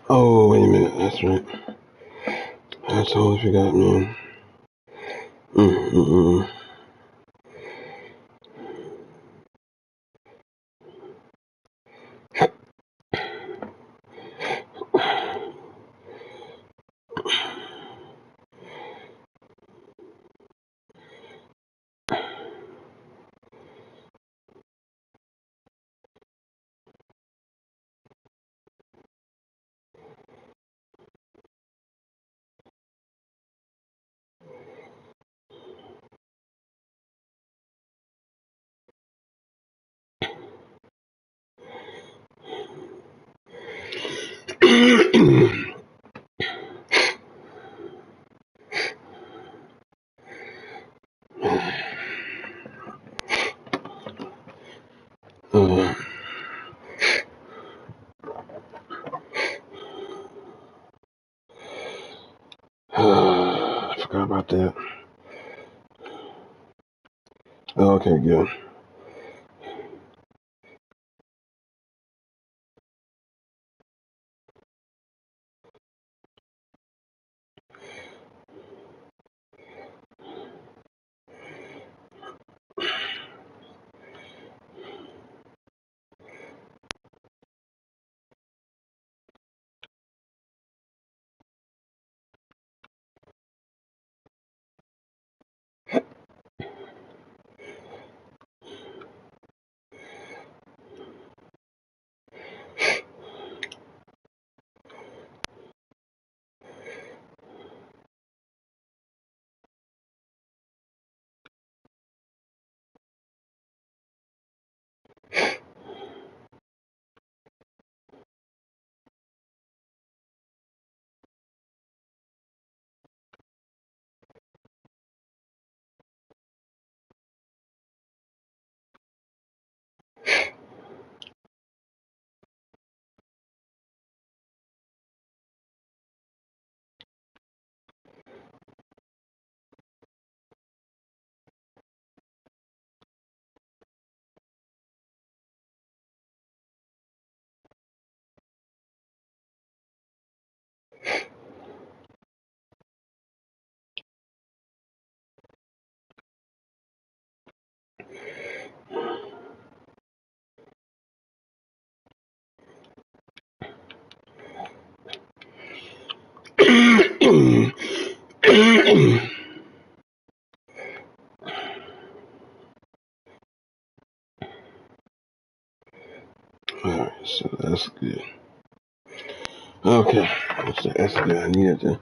Oh, wait a minute. That's right. I totally forgot, man. Mm-mm-mm. uh, I forgot about that. Oh, okay, good. Alright, so that's good. Okay, that's good. I needed to.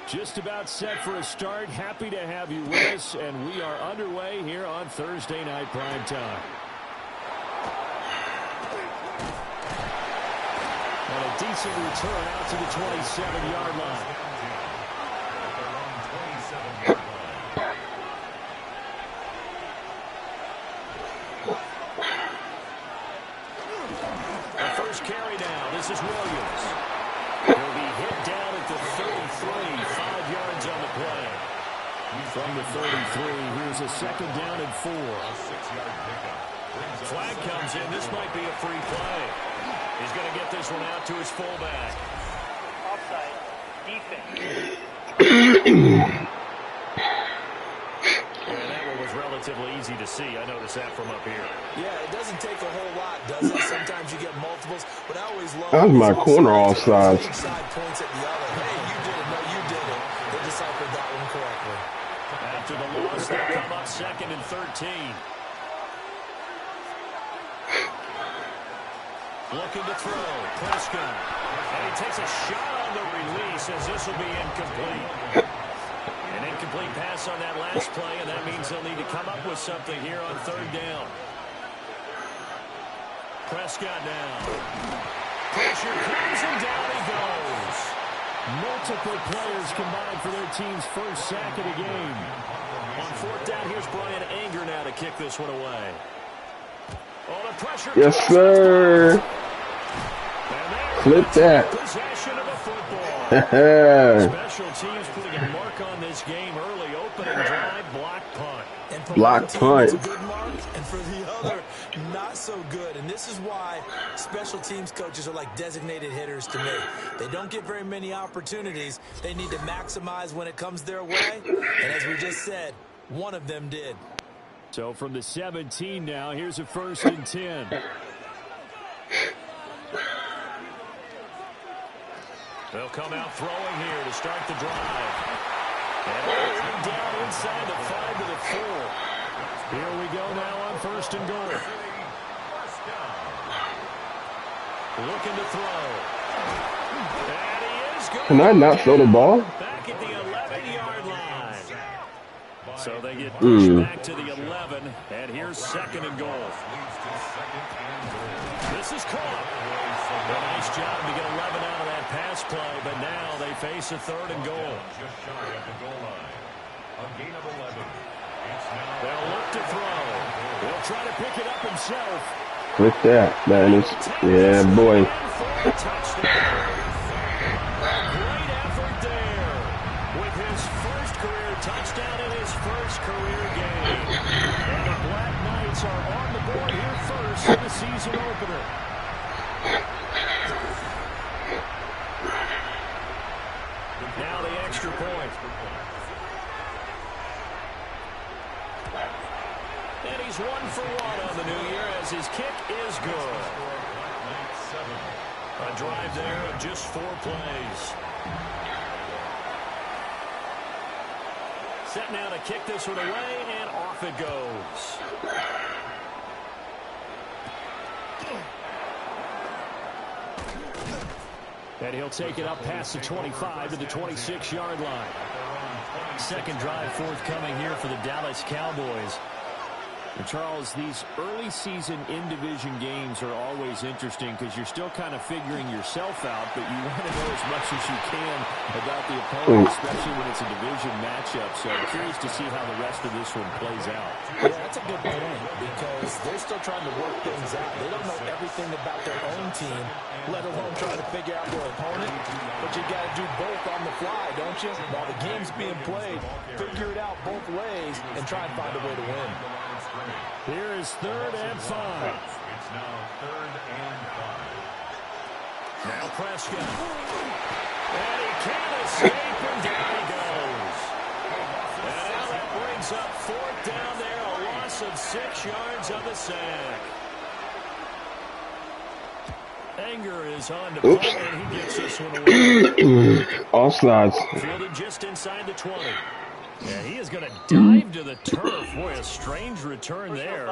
Just about set for a start. Happy to have you with us, and we are underway here on Thursday Night Prime Time. And a decent return out to the 27-yard line. The first carry now. This is Williams. He'll be hit down at the 33, 5 yards on the play. From the 33, here's a second down and 4. Flag comes in. This might be a free play. He's going to get this one out to his fullback. Offside. Defense. And that one was relatively easy to see. I noticed that from up here. Yeah, it doesn't take a whole lot, does it? Sometimes you get multiples, but I always love That was my corner offside. side points at the other. Hey, you did it. No, you did it. They deciphered that one correctly. After the loss, they come up second and 13. Looking to throw. Prescott. And he takes a shot on the release as this will be incomplete. An incomplete pass on that last play, and that means they'll need to come up with something here on third down. Prescott now. Pressure comes, and down he goes. Multiple players combined for their team's first sack of the game. On fourth down, here's Brian Anger now to kick this one away. Oh, the pressure. Yes, sir. Flip that. Possession of the football. Special teams putting a mark on this game early. Opening drive, block punt. And for Block one team, punt. it's a good mark, and for the other, not so good. And this is why special teams coaches are like designated hitters to me. They don't get very many opportunities. They need to maximize when it comes their way. And as we just said, one of them did. So from the 17 now, here's a 1st and 10. They'll come out throwing here to start the drive. And already down inside the 5 to the 4. Here we go now on 1st and goal. Looking to throw. And he is good. Can I not throw the ball? Back at the 11-yard line. So they get pushed back to the 11, and here's 2nd and goal. This is caught. A nice job to get 11 out of that pass play, but now they face a 3rd and goal. Just shy of the goal line. A gain of 11. They'll look to throw. He'll try to pick it up himself. With that, man. Yeah, boy. Touchdown. Great effort there with his first career touchdown in his first career game. And the Black Knights are on the board here first in the season opener. Now the extra point. And he's 1 for 1 on the new year as his kick is good. A drive there of just 4 plays. Set now to kick this one away, and off it goes. And he'll take it up past the 25 to the 26-yard line. Second drive forthcoming here for the Dallas Cowboys. And Charles, these early season in-division games are always interesting because you're still kind of figuring yourself out, but you want to know as much as you can about the opponent, especially when it's a division matchup. So I'm curious to see how the rest of this one plays out. Yeah, that's a good point because they're still trying to work things out. They don't know everything about their own team, let alone trying to figure out their opponent. But you got to do both on the fly, don't you? While the game's being played, figure it out both ways and try and find a way to win. Here is 3rd and 5. It's now 3rd and 5. Now Prescott. And he can't escape, and down he goes. And now that brings up 4th down there, a loss of 6 yards on the sack. Anger is on to punt, and he gets this one away. All slides. Fielded just inside the 20. Yeah, he is going to dive to the turf. Boy, a strange return there.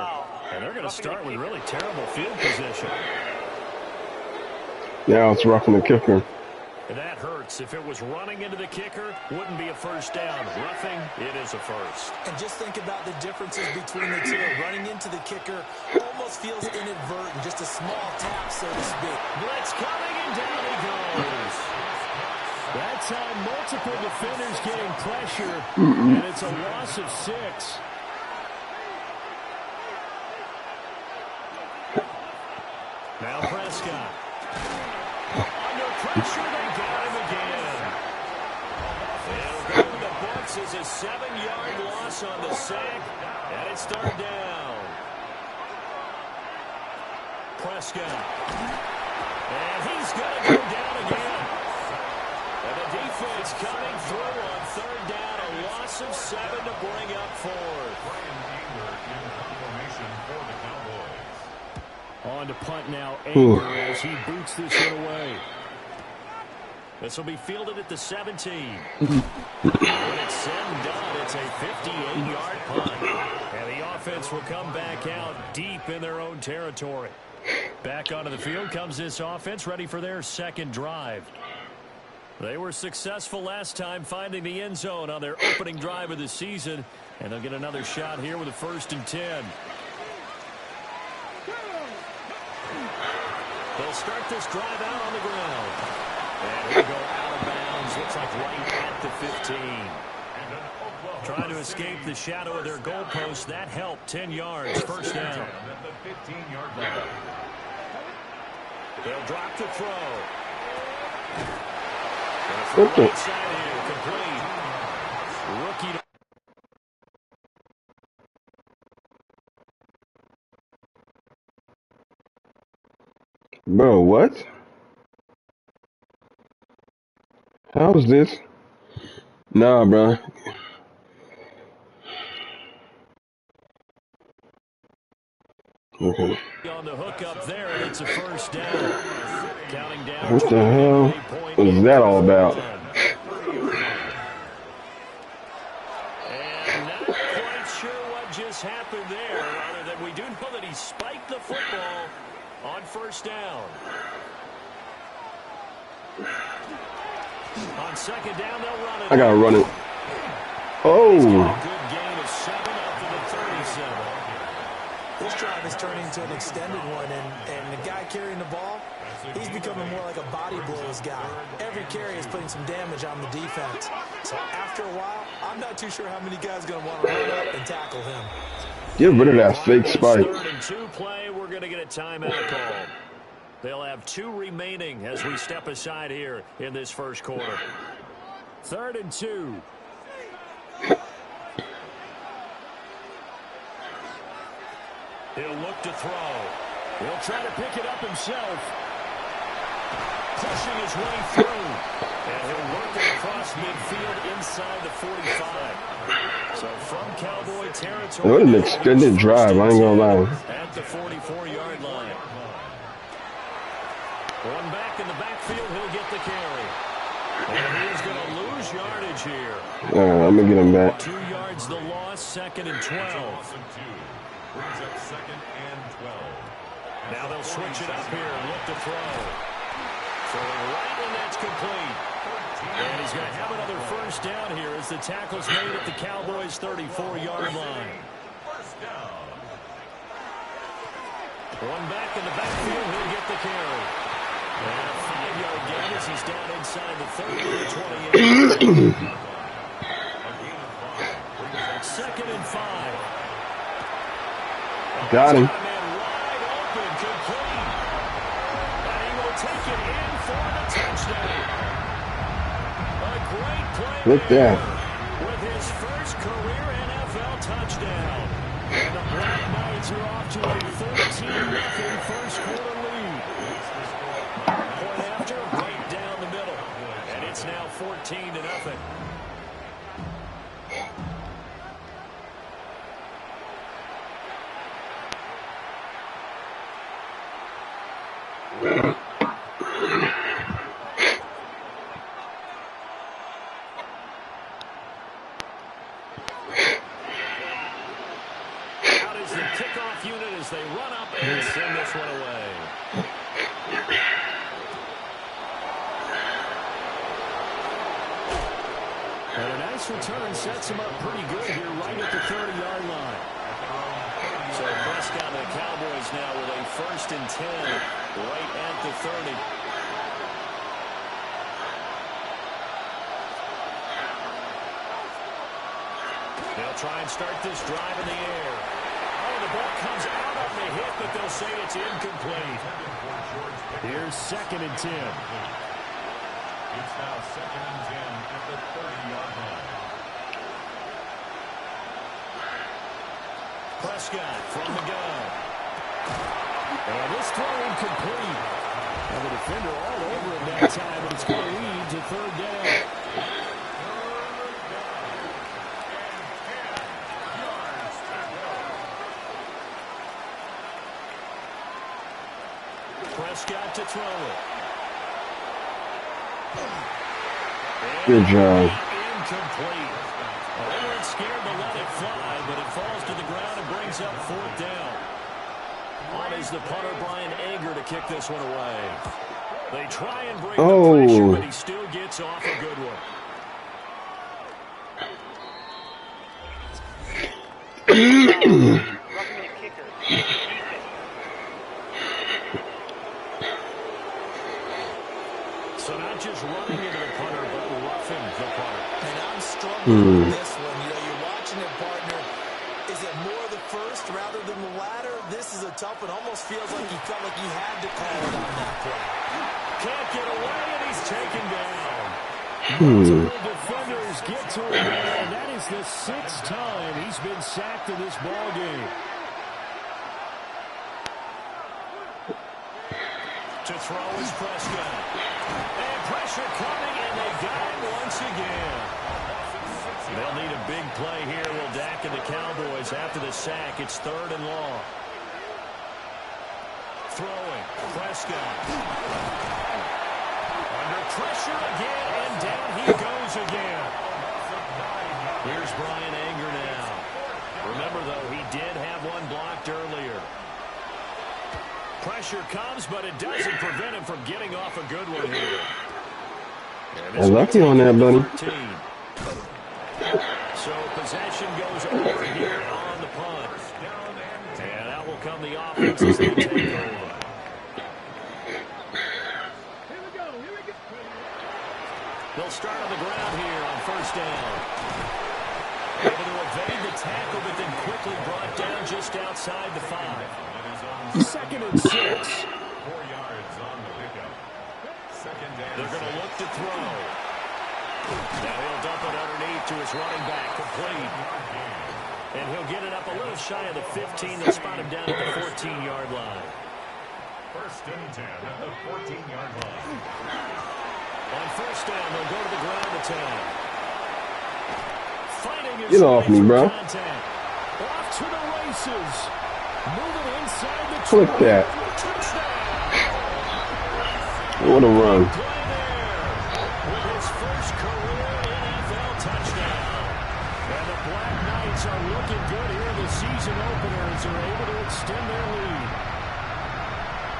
And they're going to start with really terrible field position. Now it's roughing the kicker. And that hurts. If it was running into the kicker, wouldn't be a first down. Roughing, it is a first. And just think about the differences between the two. Running into the kicker almost feels inadvertent, just a small tap, so to speak. Blitz coming, and down he goes. That time, multiple defenders getting pressure, and it's a loss of 6. Now Prescott. Under pressure, they got him again. It'll go to the books as a 7-yard loss on the sack, and it's 3rd down. Prescott. And he's going to go down again. And the defense coming through on 3rd down, a loss of 7 to bring up 4th. On to punt now, Anger, as he boots this one away. This will be fielded at the 17. When it's said and done, it's a 58-yard punt. And the offense will come back out deep in their own territory. Back onto the field comes this offense, ready for their second drive. They were successful last time finding the end zone on their opening drive of the season, and they'll get another shot here with a 1st and 10. They'll start this drive out on the ground. And he'll go out of bounds, looks like right at the 15. Trying to escape the shadow of their goalpost. That helped. 10 yards, 1st down. They'll drop the throw. Okay. Complete. Rookie. Bro, what? How's this? Nah, bro. Okay. On the hook up there, and it's a 1st down. Counting down. What the hell was that all about? And not quite sure what just happened there, other than we do know that he spiked the football on 1st down. On 2nd down, they'll run it. I gotta run it. Oh. Good gain of 7 up to the 37. This drive is turning into an extended one, and the guy carrying the ball, he's becoming more like a body blows guy. Every carry is putting some damage on the defense. So after a while, I'm not too sure how many guys are going to want to run up and tackle him. Get rid of that fake spike. 3rd and 2 play, we're going to get a timeout called. They'll have 2 remaining as we step aside here in this 1st quarter. 3rd and 2. He'll look to throw. He'll try to pick it up himself. Pushing his way through. And he'll work it across midfield inside the 45. So from Cowboy territory. What an extended drive, I ain't gonna lie. At the 44-yard line. One back in the backfield, he'll get the carry. And he's going to lose yardage here. I'm gonna get him back. 2 yards the loss, 2nd and 12. Brings up 2nd and 12. Now they'll switch it up here and look to throw. Throwing right, and that's complete. And he's going to have another first down here as the tackle's made at the Cowboys' 34-yard line. One back in the backfield, he'll get the carry. And a 5-yard gain as he's down inside the 30 to 28. Second and 5. Got him. Wide open, complete. And he will take it in for the touchdown. A great play Look there. with his first career NFL touchdown. And the Black Knights are off to a 13-0 first quarter lead. Point after, right down the middle. And it's now 14-0. They run up and send this one away. And a nice return sets him up pretty good here right at the 30-yard line. So Prescott and the Cowboys now with a 1st and 10 right at the 30. They'll try and start this drive in the air. The ball comes out on the hit, but they'll say it's incomplete. Here's 2nd and 10. It's now 2nd and 10 at the 30-yard line. Prescott from the gun. And this throw incomplete. And the defender all over him that time, but it's going to lead to 3rd down. Prescott to throw it. Good job. Incomplete. Well, they weren't scared to let it fly, but it falls to the ground and brings up 4th down. On is the punter, Brian Anger, to kick this one away. They try and bring the pressure, but he still gets off a good one. Roughing the kicker. So not just running into the punter, but roughing the punter. And I'm struggling with this one. You know, you're watching it, partner. Is it more the first rather than the latter? This is a tough one. Almost feels like he felt like he had to call it on that play. Can't get away, and he's taken down. Multiple defenders get to him, and that is the 6th time he's been sacked in this ball game. To throw is Prescott. And pressure coming, and they got him once again. They'll need a big play here. Will Dak and the Cowboys after the sack. It's 3rd and long. Throwing. Prescott. Under pressure again, and down he goes again. Here's Brian Anger now. Remember, though, he did have one blocked earlier. Pressure comes, but it doesn't prevent him from getting off a good one here. I'm lucky on that, buddy. So possession goes over here on the punt. And out will come the offense as they take over. They'll start on the ground here on 1st down. Able to evade the tackle, but then quickly brought down just outside the 5. 2nd and 6. 4 yards on the pickup. 2nd and They're going to look to throw. Now he'll dump it underneath to his running back, complete. And he'll get it up a little shy of the 15. They'll spot him down at the 14-yard line. 1st and 10 at the 14-yard line. On 1st down, they'll go to the ground attack. Fighting his Get off me, bro. Contact. Off to the races. Moving inside the Click that. What a run. Play there with his first career NFL touchdown. And the Black Knights are looking good here in the season opener as they're able to extend their lead.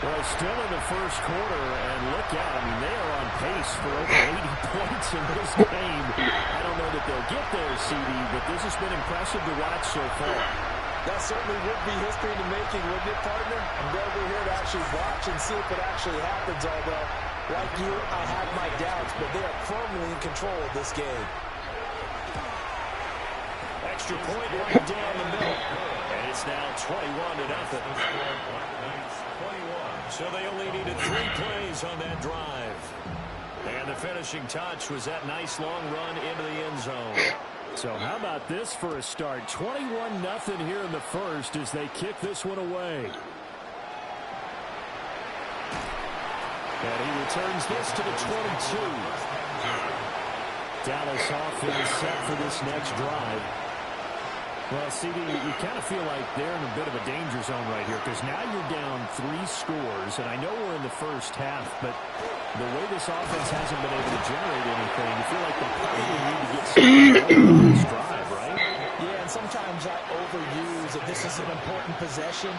Well, still in the first quarter, and look out. I mean, they are on pace for over 80 points in this game. I don't know that they'll get there, CD, but this has been impressive to watch so far. That certainly would be history in the making, wouldn't it, partner? I'm glad we're here to actually watch and see if it actually happens, although, like you, I have my doubts, but they are firmly in control of this game. Extra point right down the middle. And it's now 21-0. So they only needed 3 plays on that drive. And the finishing touch was that nice long run into the end zone. So how about this for a start? 21-0 here in the first as they kick this one away. And he returns this to the 22. Dallas offense set for this next drive. Well, CD, you kind of feel like they're in a bit of a danger zone right here because now you're down 3 scores, and I know we're in the first half, but the way this offense hasn't been able to generate anything, you feel like they probably need to get something on this drive, right? Yeah, and sometimes I overuse that this is an important possession,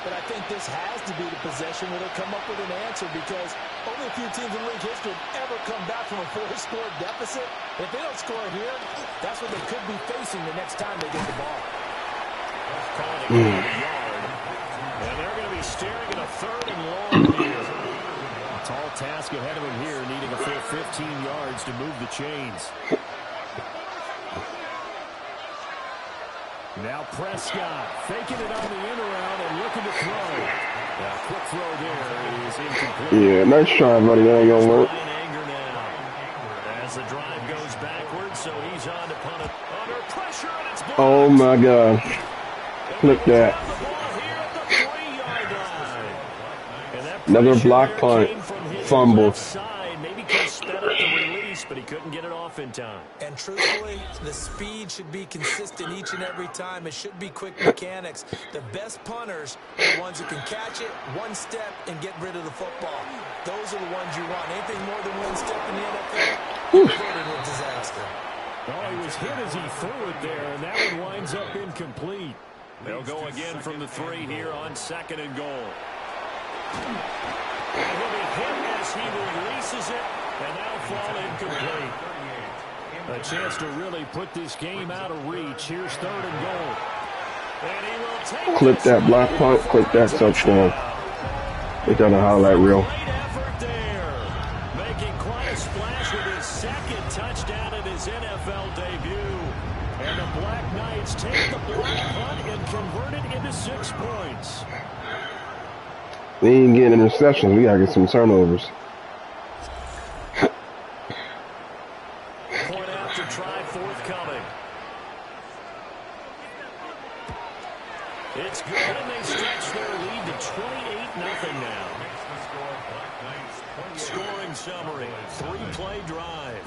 but I think this has to be the possession where they come up with an answer because only a few teams in league history have ever come back from a 4-score deficit. If they don't score here, that's what they could be facing the next time they get the ball. Calling it a yard. And they're going to be staring at a 3rd and long here. A tall task ahead of them here, needing a full 15 yards to move the chains. Now Prescott faking it on the in around and looking to throw. Now quick throw there is incomplete. Yeah, nice try, buddy. That ain't gonna work. As the drive goes backwards, so he's on to punt it under pressure, and it's blocked. Oh my God. Flip that. Another block punt. Fumble. Maybe could have sped up the release, but he couldn't get it off in time. And truthfully, the speed should be consistent each and every time. It should be quick mechanics. The best punters are the ones who can catch it, one step, and get rid of the football. Those are the ones you want. Anything more than one step in the NFL, you're voted a disaster. Oh, he was hit as he threw it there, and that one winds up incomplete. They'll go again from the 3 here on 2nd and goal. And he'll be hit as he releases it, and that'll fall incomplete. A chance to really put this game out of reach. Here's 3rd and goal. And he will take Clip that block punt, clip that touchdown. They got a highlight reel. great effort there. Making quite a splash with his 2nd touchdown in his NFL debut. And the Black Knights take the block punt and convert it into 6 points. We ain't getting interceptions. We gotta get some turnovers. Point after try forthcoming. It's good, and they stretch their lead to 28-0 now. Scoring summary, 3-play drive.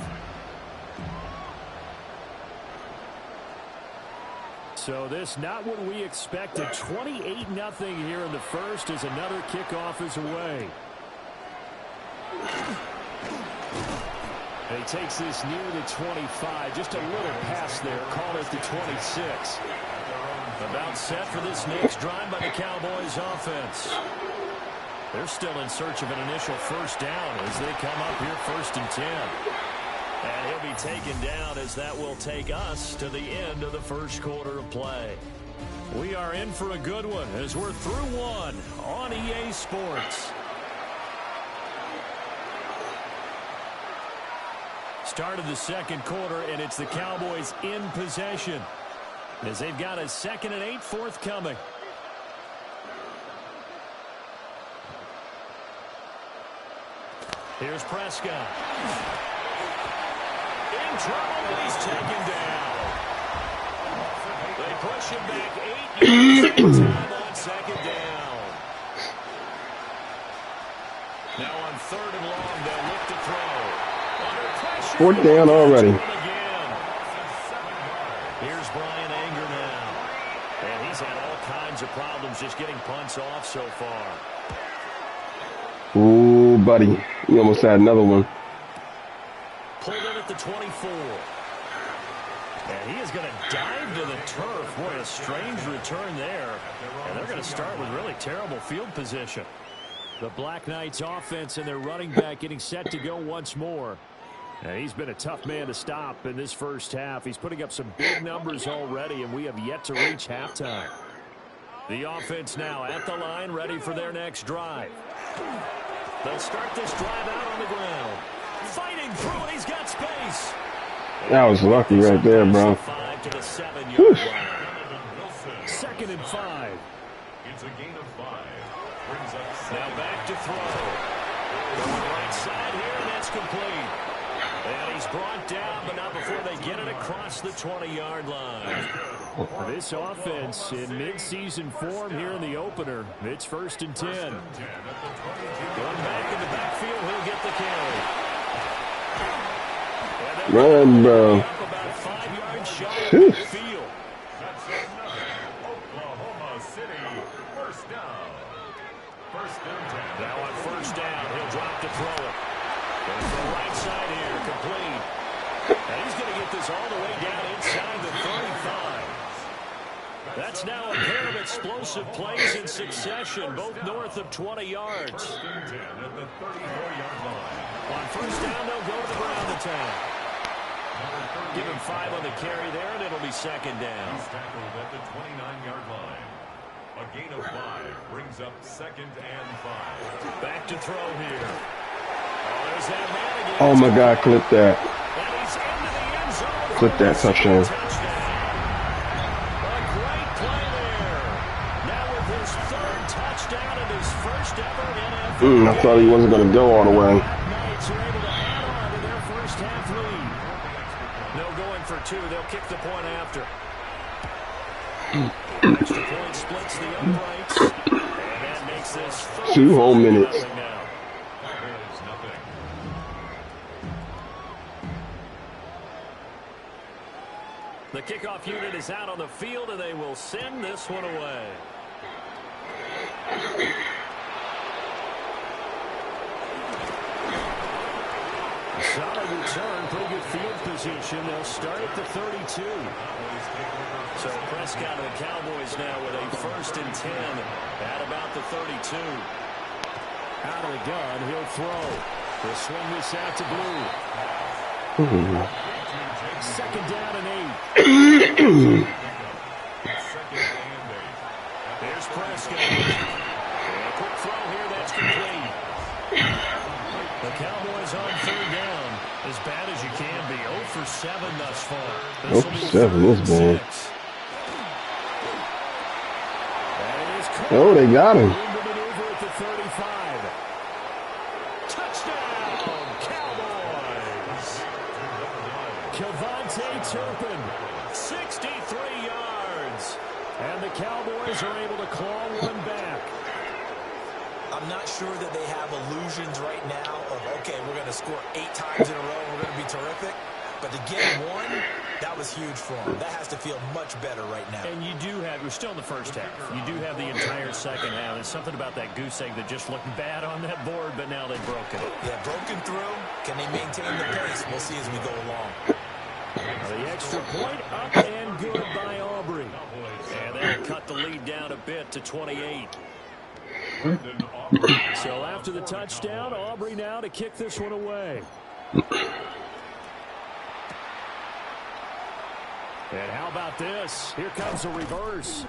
So this not what we expected. 28-0 here in the first as another kickoff is away. And he takes this near the 25. Just a little pass there. Call it the 26. About set for this next drive by the Cowboys offense. They're still in search of an initial first down as they come up here 1st and 10. And he'll be taken down as that will take us to the end of the first quarter of play. We are in for a good one as we're through one on EA Sports. Start of the 2nd quarter, and it's the Cowboys in possession as they've got a 2nd and 8 forthcoming. Here's Prescott. In trouble, but he's taken down. They push him back 8 yards time on 2nd down. Now on 3rd and long, they'll look to throw. Under pressure. 4th down already. Here's Brian Anger now. And he's had all kinds of problems just getting punts off so far. Ooh, buddy. You almost had another one. Pulled in at the 24. And he is going to dive to the turf. Boy, a strange return there. And they're going to start with really terrible field position. The Black Knights offense and their running back getting set to go once more. And he's been a tough man to stop in this first half. He's putting up some big numbers already, and we have yet to reach halftime. The offense now at the line, ready for their next drive. They'll start this drive out on the ground. Fighting through, and he's got space. That was lucky right there, bro. 5 to the 7-yard line. 2nd and 5. It's a gain of 5. Brings up Now back to throw. Going right side here, and that's complete. And he's brought down, but not before they get it across the 20-yard line. This offense in mid-season form here in the opener. It's 1st and 10. Going back in the backfield, he'll get the carry. Run, bro. About 5 yards shy of the field. Oklahoma City. First down. 1st and 10. Now on 1st down, he'll drop to throw it. Goes to the right side here, complete. And he's going to get this all the way down inside the 35. That's now a pair of explosive plays in succession, both north of 20 yards. 1st and 10 at the 34-yard line. On 1st down, they'll go to the ground attack. Give him 5 on the carry there, and it'll be 2nd down. He's tackled at the 29-yard line. A gain of 5 brings up 2nd and 5. Back to throw here. Oh, there's that man again. Oh my God, clip that. And he's into the end zone. Clip that touchdown. A great play there. Now with his 3rd touchdown and his 1st ever NFL. I thought he wasn't going to go all the way. Knights are able to add on to their first half lead. No going for 2. They'll kick the point after. Extra point splits the uprights. And that makes this 2 whole minutes. now. There's nothing. The kickoff unit is out on the field, and they will send this one away. Solid return, pretty good field position. They'll start at the 32. So Prescott and the Cowboys now with a 1st and 10 at about the 32. Out of the gun, he'll throw. He'll swing this out to Blue. 2nd down and 8. There's Prescott. And a quick throw here, that's complete. The Cowboys on 3rd down. As bad as you can be. 0 for 7 thus far. 0 for 7 is bad. Oh, they got him. Maneuver at the 35. Touchdown, Cowboys. Kevontae Turpin, 63 yards. And the Cowboys are able to claw one back. I'm not sure that they have illusions right now of, okay, we're going to score 8 times in a row, we're going to be terrific. But to get 1, that was huge for them. That has to feel much better right now. And you do have, we're still in the first half. You do have the entire second half. There's something about that goose egg that just looked bad on that board, but now they've broken it. Yeah, broken through. Can they maintain the pace? We'll see as we go along. The extra point up and good by Aubrey. And they'll cut the lead down a bit to 28. So after the touchdown, Aubrey now to kick this one away. And how about this? Here comes a reverse.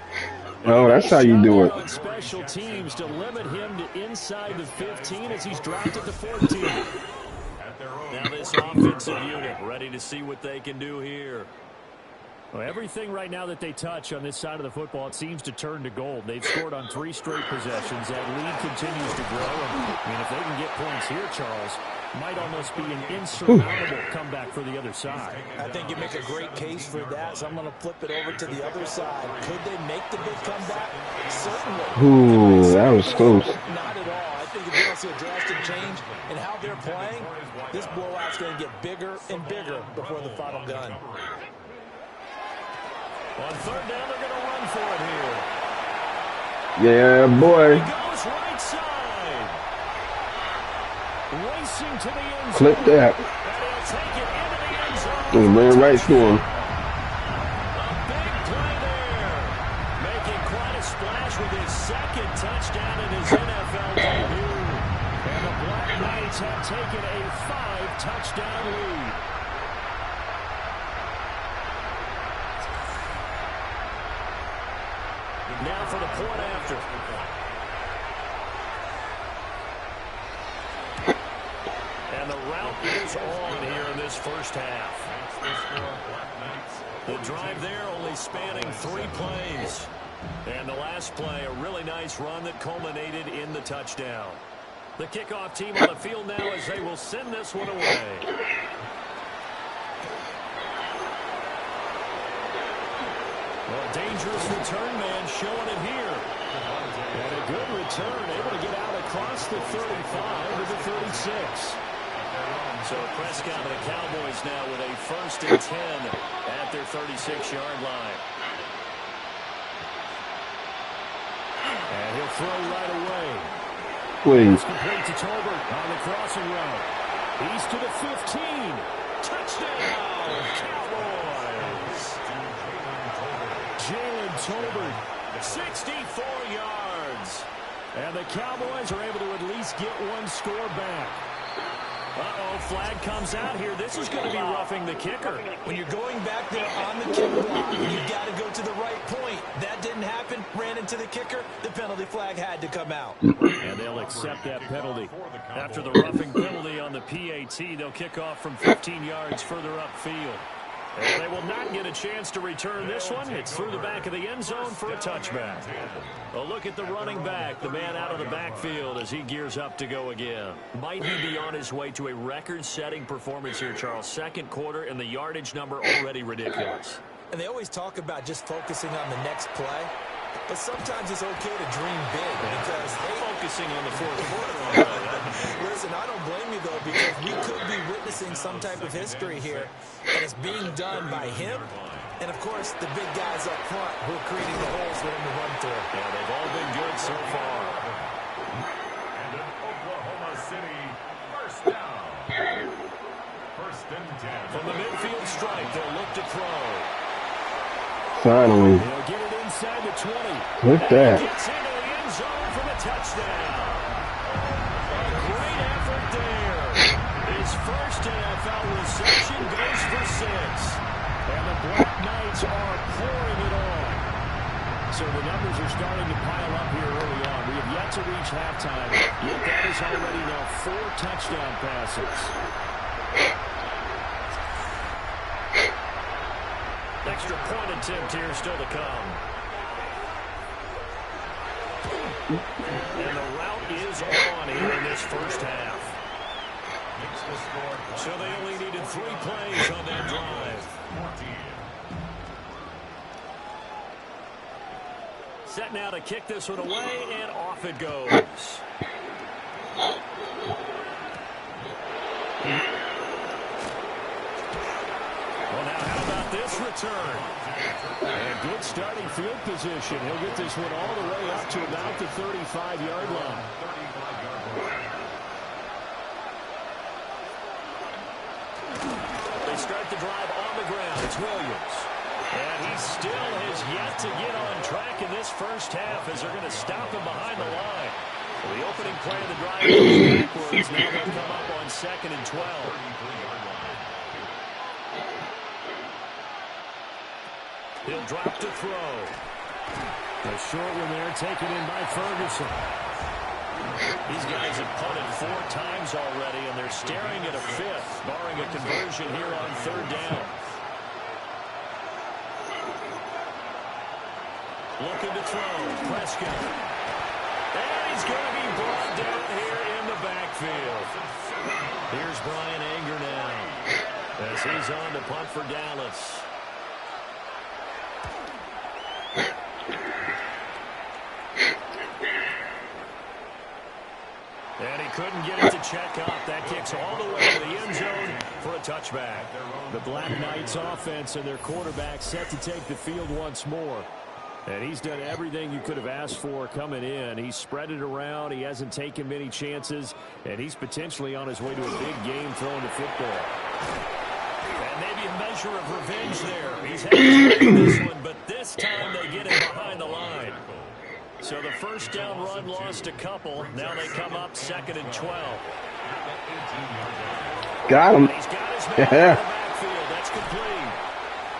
Oh, that's how you do it. On special teams to limit him to inside the 15 as he's dropped it to 14. Now this offensive unit ready to see what they can do here. Well, everything right now that they touch on this side of the football, it seems to turn to gold. They've scored on 3 straight possessions. That lead continues to grow. And, if they can get points here, Charles, might almost be an insurmountable comeback for the other side. I think you make a great case for that, so I'm going to flip it over to the other side. Could they make the big comeback? Certainly. Ooh, that was close. Not at all. I think if you don't see a drastic change in how they're playing, this blowout's going to get bigger and bigger before the final gun. On 3rd down, they're going to run for it here. Yeah, boy. He goes right side. Racing to the end zone. Clip that. And he'll take it into the end zone. And ran right through him. A big play there. Making quite a splash with his 2nd touchdown in his NFL debut. Cowboys have taken a 5-touchdown lead. Now for the point after. And the route is on here in this first half. The drive there only spanning 3 plays. And the last play, a really nice run that culminated in the touchdown. The kickoff team on the field now as they will send this one away. Well, a dangerous return man showing it here. And a good return, able to get out across the 35 to the 36. So Prescott and the Cowboys now with a 1st and 10 at their 36-yard line. And he'll throw right away. It's complete to Tolbert on the crossing route. He's to the 15. Touchdown, Cowboys. Jalen Tolbert, 64 yards. And the Cowboys are able to at least get one score back. Uh-oh, flag comes out here. This is going to be roughing the kicker. When you're going back there on the kick block, you've got to go to the right point. That didn't happen. Ran into the kicker. The penalty flag had to come out. And they'll accept that penalty. After the roughing penalty on the PAT, they'll kick off from 15 yards further upfield. And they will not get a chance to return this one. It's through the back of the end zone for a touchback. A look at the running back, the man out of the backfield as he gears up to go again. Might he be on his way to a record-setting performance here, Charles? 2nd quarter and the yardage number already ridiculous. And they always talk about just focusing on the next play. But sometimes it's okay to dream big because focusing on the 4th quarter. Listen, I don't blame you, though, because we could be witnessing some type of history here, and it's being done by him and, of course, the big guys up front who are creating the holes for him to run through. Yeah, they've all been good so far. And an Oklahoma City first down. 1st and 10. From the midfield stripe, they'll look to throw. Finally. They'll get it inside the 20. Look at that. Gets into the end zone for the touchdown. A great effort there. His first NFL reception goes for 6. And the Black Knights are pouring it on. So the numbers are starting to pile up here early on. We have yet to reach halftime, yet that is already now 4 touchdown passes. Extra point attempt here still to come. And the route is on here in this first half. So they only needed 3 plays on that drive. Set now to kick this one away, and off it goes. Well, now how about this return? And good starting field position. He'll get this one all the way up to about the 35-yard line. They start the drive on the ground. It's Williams. And he still has yet to get on track in this first half as they're going to stop him behind the line. Well, the opening play of the drive goes backwards. Now they'll come up on 2nd and 12. He'll drop to throw. A short one there taken in by Ferguson. These guys have punted 4 times already, and they're staring at a 5th, barring a conversion here on 3rd down. Looking to throw. Prescott. And he's going to be brought down here in the backfield. Here's Brian Anger now as he's on to punt for Dallas. And he couldn't get it to check up. That kicks all the way to the end zone for a touchback. The Black Knights offense and their quarterback set to take the field once more. And he's done everything you could have asked for coming in. He's spread it around. He hasn't taken many chances. And he's potentially on his way to a big game throwing the football. And maybe a measure of revenge there. He's had this one, but this time they get him behind the line. So the first down run lost a couple. Now they come up 2nd and 12. Got him. He's got his man in the backfield. That's complete.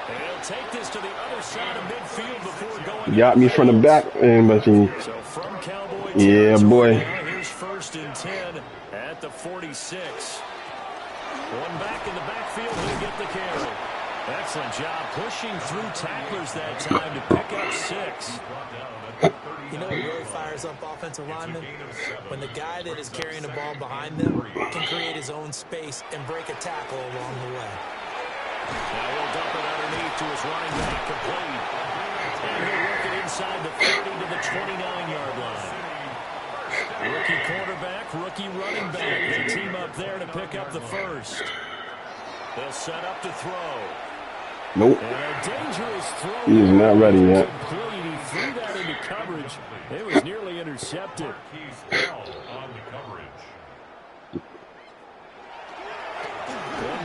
And he'll take this to the other side of midfield before going. Got me from the back end, but he. So from Cowboy Yeah, boy. now here's 1st and 10 at the 46. One back in the backfield, he'll get the carry. Excellent job pushing through tacklers that time to pick up 6. You know what really fires up offensive linemen? When the guy that is carrying the ball behind them can create his own space and break a tackle along the way. Now he'll dump it underneath to his running back, complete. And he'll work it inside the 30 to the 29-yard line. Rookie quarterback, rookie running back. They team up there to pick up the first. They'll set up to throw. Nope. And a dangerous throw. He is not ready yet. Complete. He threw that into coverage. It was nearly intercepted. One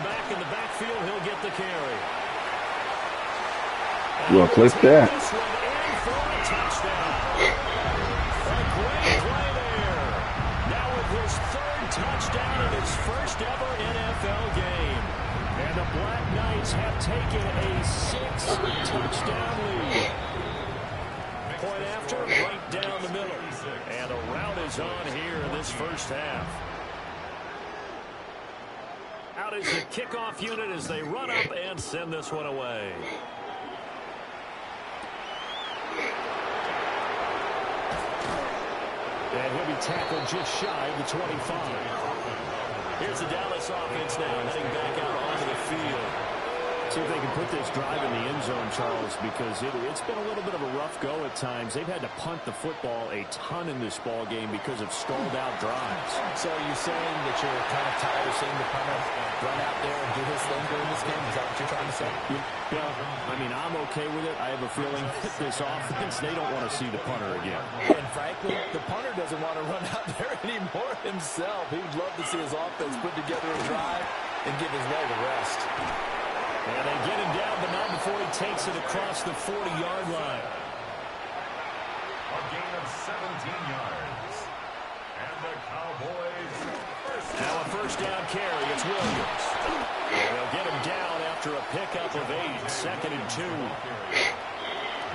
back in the backfield, he'll get the carry. Well, clip that. This one in for a touchdown. A great play there. Now with his 3rd touchdown in his first ever NFL game. And the Black Knights have taken a 6-touchdown lead. Point after, right down the middle. And the rout is on here in this first half. Out is the kickoff unit as they run up and send this one away. And he'll be tackled just shy of the 25. Here's the Dallas offense now heading back out onto the field. See if they can put this drive in the end zone, Charles, because it's been a little bit of a rough go at times. They've had to punt the football a ton in this ball game because of stalled out drives. So are you saying that you're kind of tired of seeing the punter run out there and do his thing during this game? Is that what you're trying to say? Yeah, I mean, I'm okay with it. I have a feeling that this offense, they don't want to see the punter again. And frankly, the punter doesn't want to run out there anymore himself. He would love to see his offense put together a drive and give his leg a rest. And they get him down, but not before he takes it across the 40-yard line. A gain of 17 yards. And the Cowboys now a first down carry. It's Williams. And they'll get him down after a pickup of 8. 2nd and 2.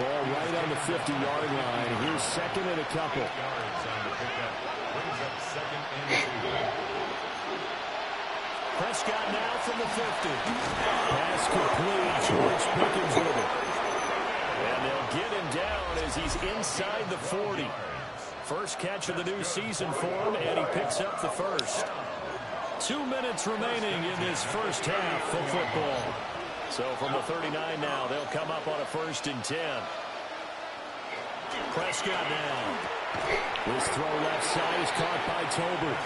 Ball right on the 50-yard line. Here's 2nd and a couple. brings up 2nd and 2. Prescott now from the 50. Pass complete. George Pickens with it. And they'll get him down as he's inside the 40. First catch of the new season for him, and he picks up the first. 2 minutes remaining in this first half of football. So from the 39 now, they'll come up on a 1st and 10. Prescott now. This throw left side is caught by Tolbert.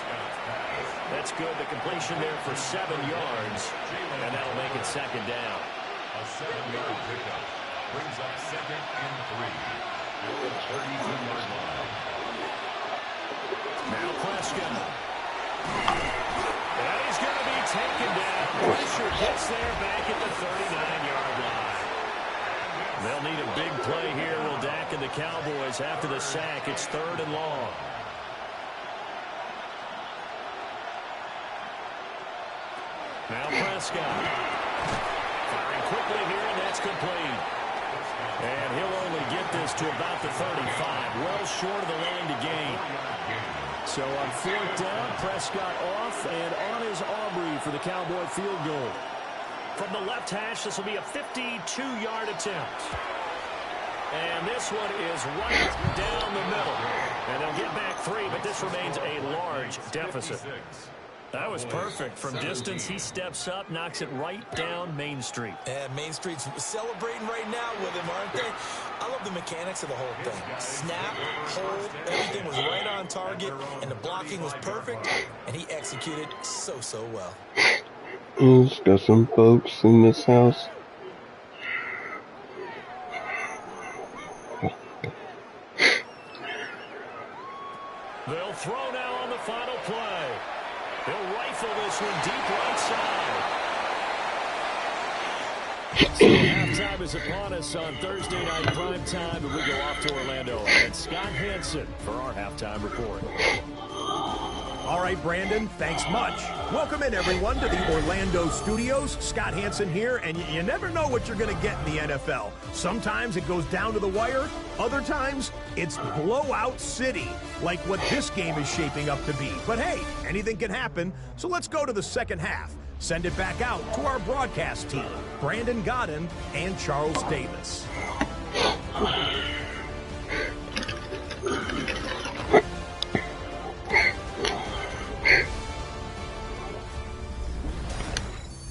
That's good. The completion there for 7 yards. And that'll make it 2nd down. A 7-yard pickup brings up 2nd and 3. At the 32-yard line. Now Prescott. And he's going to be taken down. Pressure gets there back at the 39-yard line. They'll need a big play here, will Dak and the Cowboys after the sack. It's 3rd and long. Now Prescott. Firing quickly here, and that's complete. And he'll only get this to about the 35. Well short of the line to gain. So on 4th down, Prescott off and on is Aubrey for the Cowboy field goal. From the left hash, this will be a 52-yard attempt. And this one is right down the middle. And they'll get back 3, but this remains a large deficit. That was perfect. From distance, he steps up, knocks it right down Main Street. And Main Street's celebrating right now with him, aren't they? I love the mechanics of the whole thing. Snap, hold, everything was right on target, and the blocking was perfect, and he executed so well. He's got some folks in this house. They'll throw now on the final play. They'll rifle this one deep right side. So halftime is upon us on Thursday night prime time, and we go off to Orlando. And Scott Hansen for our halftime report. All right, Brandon, thanks much. Welcome in, everyone, to the Orlando studios. Scott Hansen here, and you never know what you're going to get in the NFL. Sometimes it goes down to the wire. Other times, it's blowout city, like what this game is shaping up to be. But hey, anything can happen, so let's go to the second half. Send it back out to our broadcast team, Brandon Godden and Charles Davis.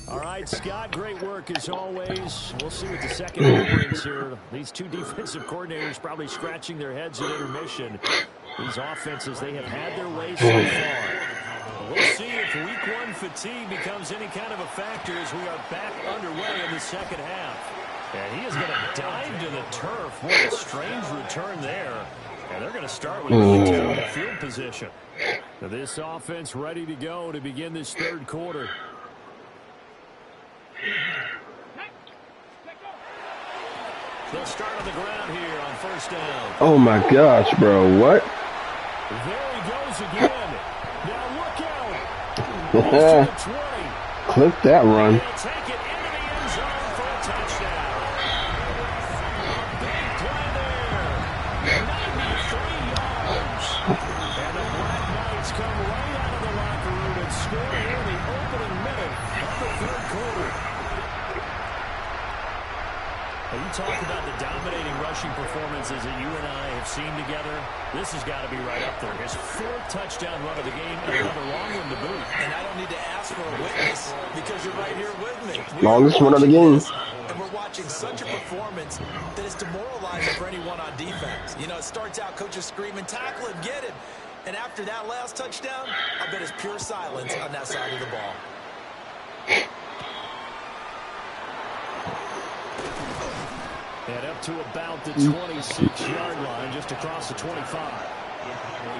All right, Scott, great work as always. We'll see what the second half brings here. These two defensive coordinators probably scratching their heads at intermission. These offenses, they have had their way so far. We'll see if week one fatigue becomes any kind of a factor as we are back underway in the second half. And he is going to dive to the turf. What a strange return there. And they're going to start with a terrible field position. Now this offense ready to go to begin this third quarter. They'll start on the ground here on first down. Oh my gosh, bro. What? There he goes again. Now look out. He's to the 20. Clip that run. He'll take it into the end zone for a touchdown. Big play there. 93 yards. And the Black Knights come right out of the locker room and score here in the opening minute of the third quarter. You talk about the dominating rushing performances that you and I have seen together. This has got to be right up there. His fourth touchdown run of the game and another long one to boot. And I don't need to ask for a witness because you're right here with me. Longest one of the game. And we're watching such a performance that is demoralizing for anyone on defense. You know, it starts out coaches screaming, tackle him, get him. And after that last touchdown, I bet it's pure silence on that side of the ball. And up to about the 26-yard line, just across the 25.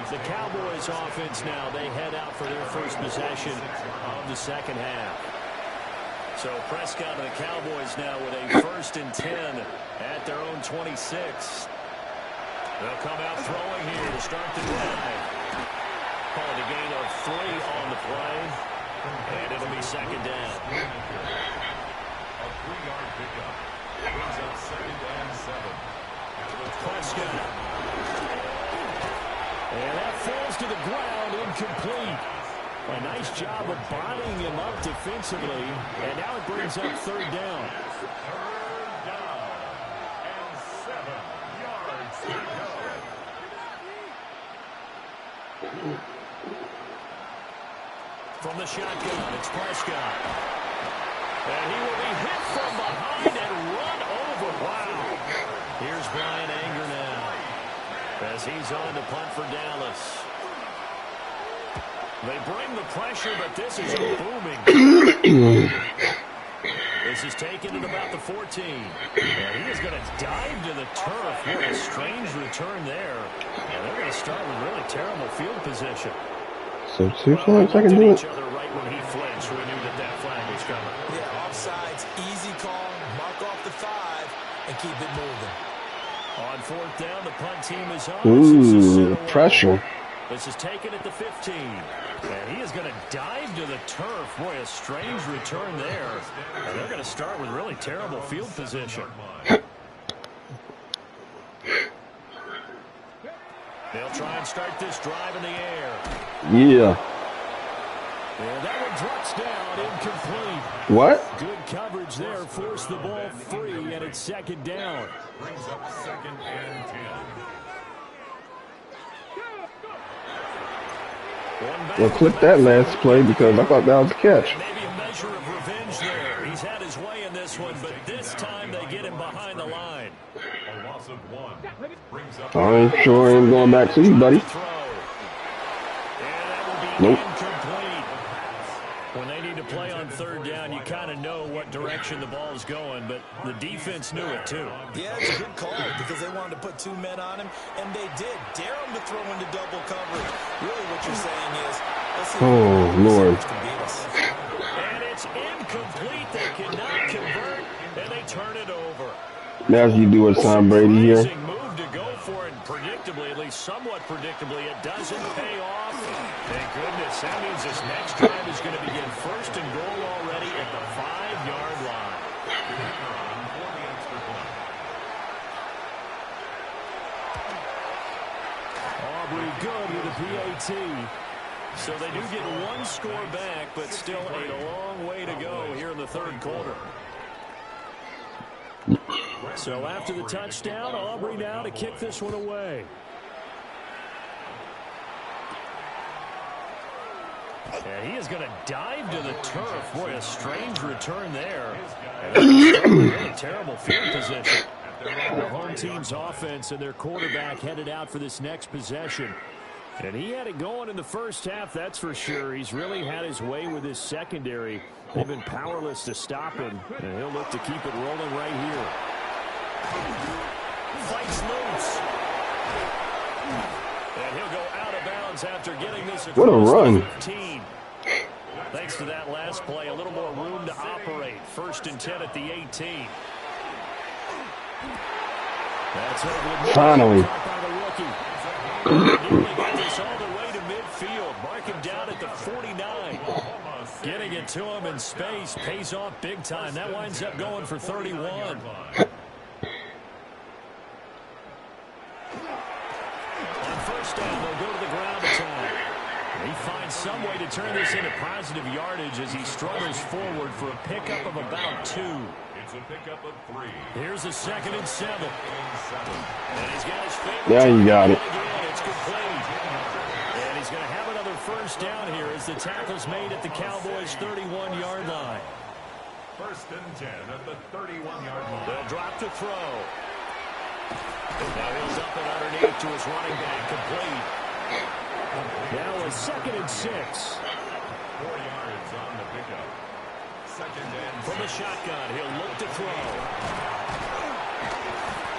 The Cowboys offense now, they head out for their first possession of the second half. So Prescott and the Cowboys now with a 1st and 10 at their own 26. They'll come out throwing here to start the drive. Called a gain of 3 on the play. And it'll be second down. A 3-yard pickup. Brings up 2nd and 7. Prescott. And that falls to the ground, incomplete. A nice job of bodying him up defensively. And now it brings up 3rd down. 3rd down and 7 yards to go. From the shotgun, it's Prescott. And he will be hit from behind and run over. Wow. Here's Brian Anger now as he's on to punt for Dallas. They bring the pressure, but this is booming. This is taken at about the 14. And he is going to dive to the turf. What a strange return there. And they're going to start with really terrible field position. So 2 times I can do it. Right when he flinched, we knew that flag was coming. Yeah, offsides, easy call, mark off the 5, and keep it moving. On 4th down, the punt team is on. Ooh, pressure. This is taken at the 15. And he is going to dive to the turf. Boy, a strange return there. And they're going to start with really terrible field position. They'll try and start this drive in the air. Yeah. And that one drops down, incomplete. What? Good coverage there, forced the ball free, and it's 2nd down. Brings up 2nd and 10. Well, clip that last play because I thought that was a catch. Maybe a measure of revenge there. He's had his way in this one, but this time they get him behind the line. A loss of 1. Brings up I ain't sure I ain't going back to you, buddy. Nope. Incomplete. When they need to play on 3rd down, you kind of know what direction the ball is going, but the defense knew it too. Yeah, it's a good call because they wanted to put 2 men on him, and they did. Dare him to throw into double coverage. Really what you're saying is, let's see Oh, Lord. And it's incomplete. They cannot convert, and they That's you do with Tom Brady here. Surprising move to go for it, predictably, at least somewhat predictably, it doesn't pay off. Thank goodness. That means this next drive is going to begin first and goal already at the 5-yard line. Aubrey good with a PAT. So they do get one score back, but still a long way to go here in the third quarter. So after the touchdown, Aubrey now to kick this one away. And he is going to dive to the turf. Boy, a strange return there. And really terrible field position. The home team's offense and their quarterback headed out for this next possession. And he had it going in the first half, that's for sure. He's really had his way with his secondary. They've been powerless to stop him, and he'll look to keep it rolling right here. Fights loose. And he'll go out of bounds after getting this across. What a run. 15. Thanks to that last play, a little more room to operate. 1st and 10 at the 18. That's over. Finally. By the rookie. Get this all the way to midfield. Mark him down at the 49. Getting it to him in space pays off big time. That winds up going for 31. On first down, they'll go to the ground attack. He finds some way to turn this into positive yardage as he struggles forward for a pickup of about 2. It's a pickup of 3. Here's a 2nd and 7. And he's got his favorite. Yeah, you got it. Again, it's complete. And he's going to have another first down here as the tackle's made at the Cowboys' 31-yard line. 1st and 10 at the 31-yard line. They'll drop to throw. Now he's up and underneath to his running back, complete. Now a 2nd and 6. 4 yards on the pickup. 2nd and From the shotgun, he'll look to throw.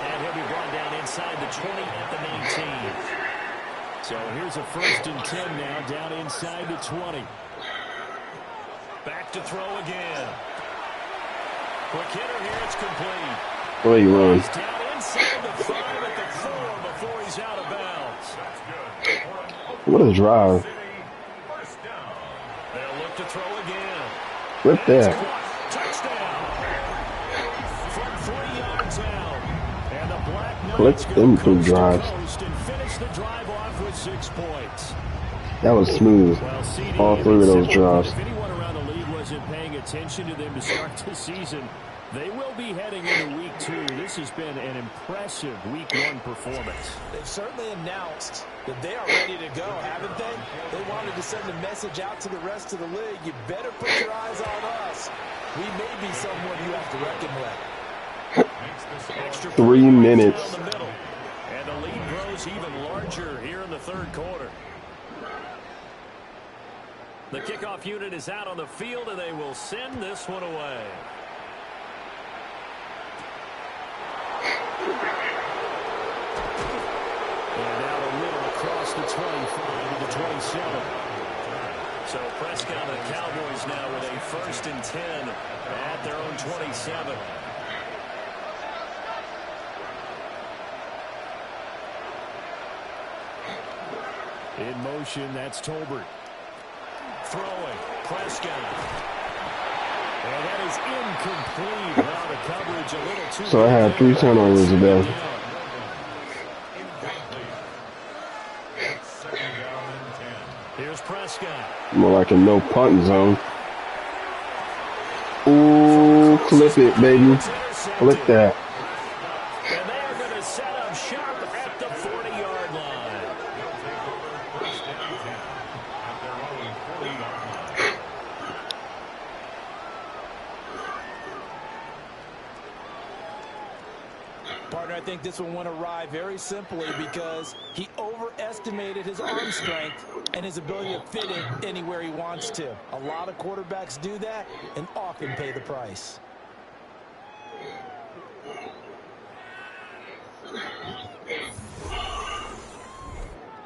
And he'll be brought down inside the 20 at the 19. So here's a 1st and 10 now, down inside the 20. Back to throw again. Quick hitter here, it's complete. Well, you run. He's down inside the 5 at the 4 before he's out of bounds. What a drive. They'll look to throw again. Flip that. Touchdown. From 3 yards out. And the Black Let's Knights go improve coast to drives. coast and finish the drive off with 6 points. That was smooth. Well, CD, All 3 of those drives. If anyone around the league wasn't paying attention to them to start the season, they will be heading into week 2. This has been an impressive week 1 performance. They've certainly announced that they are ready to go, haven't they? They wanted to send a message out to the rest of the league. You better put your eyes on us. We may be someone you have to reckon with. Extra 3 minutes. down the middle. And the lead grows even larger here in the third quarter. The kickoff unit is out on the field, and they will send this one away. And now the middle across the 25 to the 27. So Prescott and the Cowboys now with a 1st and 10 at their own 27. In motion, that's Tolbert. Throwing, Prescott. And that is incomplete. Now the coverage a little too. So I had 3 turnovers today. Here's Prescott. More like a no punt zone. Ooh, clip it, baby. Clip that. And they are going to set up shop at the 40-yard line. Partner, I think this one went awry very simply because he overestimated his arm strength and his ability to fit it anywhere he wants to. A lot of quarterbacks do that and often pay the price.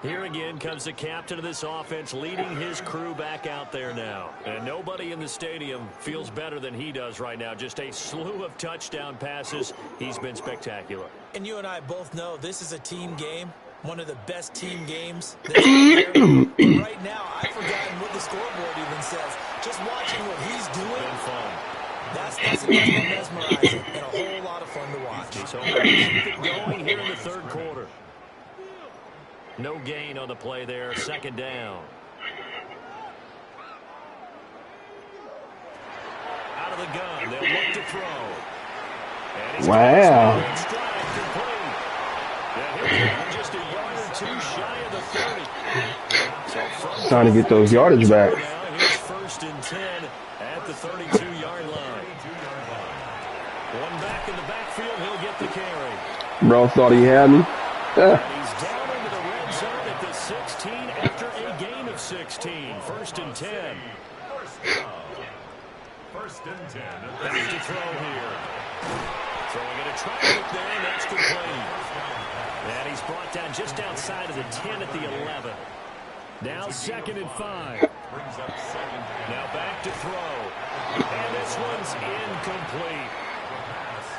Here again comes the captain of this offense leading his crew back out there now. And nobody in the stadium feels better than he does right now. Just a slew of touchdown passes. He's been spectacular. And you and I both know this is a team game. One of the best team games that's out there. But right now, I've forgotten what the scoreboard even says. Just watching what he's doing. Been fun. That's mesmerizing and a whole lot of fun to watch. So we'll keep it going here in the third quarter. No gain on the play there. Second down. Out of the gun. They'll look to throw. Wow. Just a yard or two shy of the 30. Trying to get those yardage back. Now here's 1st and 10 at the 32-yard line. One back in the backfield. He'll get the carry. Bro thought he had me. He's down into the red zone at the 16 after a gain of 16. 1st and 10. First and 10. Back to throw here. Throwing it a traffic there, and that's complete. And he's brought down just outside of the 10 at the 11. Now 2nd and 5. Brings up 2nd. Now back to throw. And this one's incomplete.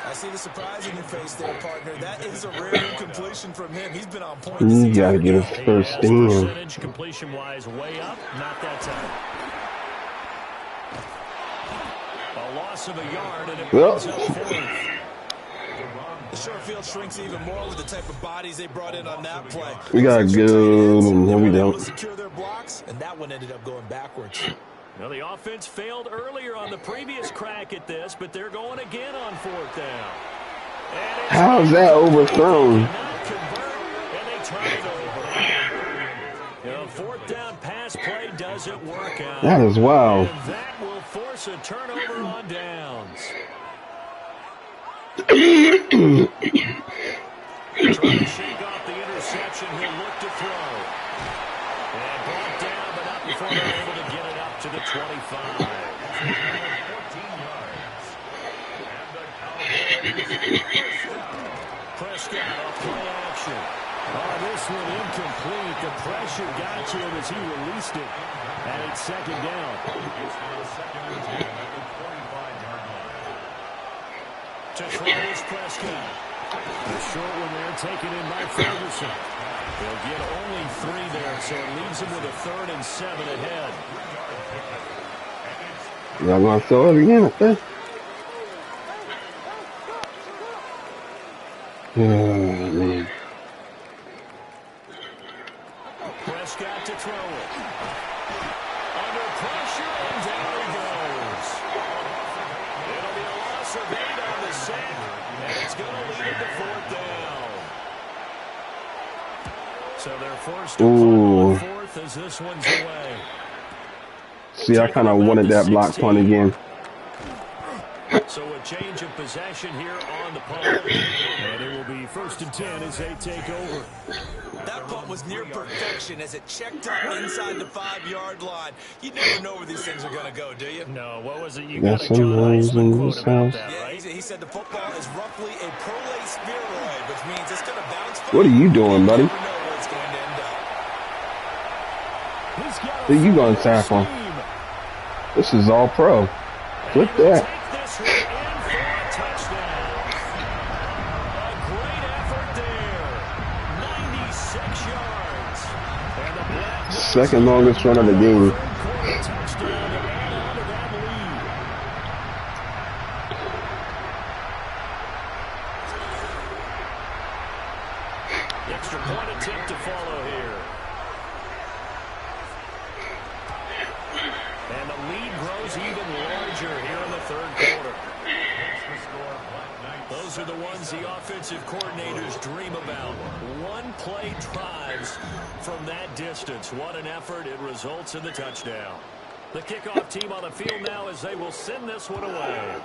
I see the surprise in your face there, partner. That is a rare incompletion from him. He's been on point. You gotta get a first down. Percentage completion-wise way up, not that time. A loss of a yard, and it brings up 4th. The short field shrinks even more with the type of bodies they brought in on that play. We gotta go, and then we don't. Secure their blocks, and that one ended up going backwards. Now, the offense failed earlier on the previous crack at this, but they're going again on 4th down. How's that overthrown? And they turn it over. You know, 4th down pass play doesn't work out. That is wild. And that will force a turnover on downs. Trying to shake off the interception. He'll look to throw. And brought down, but not before they're able to get it up to the 25. 14 yards. And the Cowboys. Prescott off play action. Oh, this one incomplete. The pressure got to him as he released it. And it's 2nd down. It's now 2nd and 10 at the 45-yard line. To throw is Prescott. The short one there taken in by Ferguson. They'll get only 3 there, so it leaves them with a 3rd and 7 ahead. Y'all gonna throw it again, okay? Oh, man. Prescott to throw it. Under pressure, and down he goes. It'll be a loss of 8 on the sack, and it's going to lead him to 4th down. So they're forced to follow on 4th as this one's away. See, I kind of wanted that block punt again. So a change of possession here on the punt. And it will be 1st and 10 as they take over. That punt was near perfection as it checked up inside the 5-yard line. You never know where these things are going to go, do you? No, what was it? You got a John Heisman quote about that, right? Yeah, he said the football is roughly a prolate spheroid, which means it's going to bounce back. What are you doing, buddy? You never know where it's going to end up. Who you gonna tackle? This is all pro. Flip that. This one in for a touchdown. A great effort there. 96 yards. And the Black Second longest run of the game. third-quarter touchdown to add on to that lead. Extra point attempt to follow here. And the lead grows even larger here in the 3rd quarter. Those are the ones the offensive coordinators dream about. One-play drives from that distance. What an effort. It results in the touchdown. The kickoff team on the field now as they will send this one away.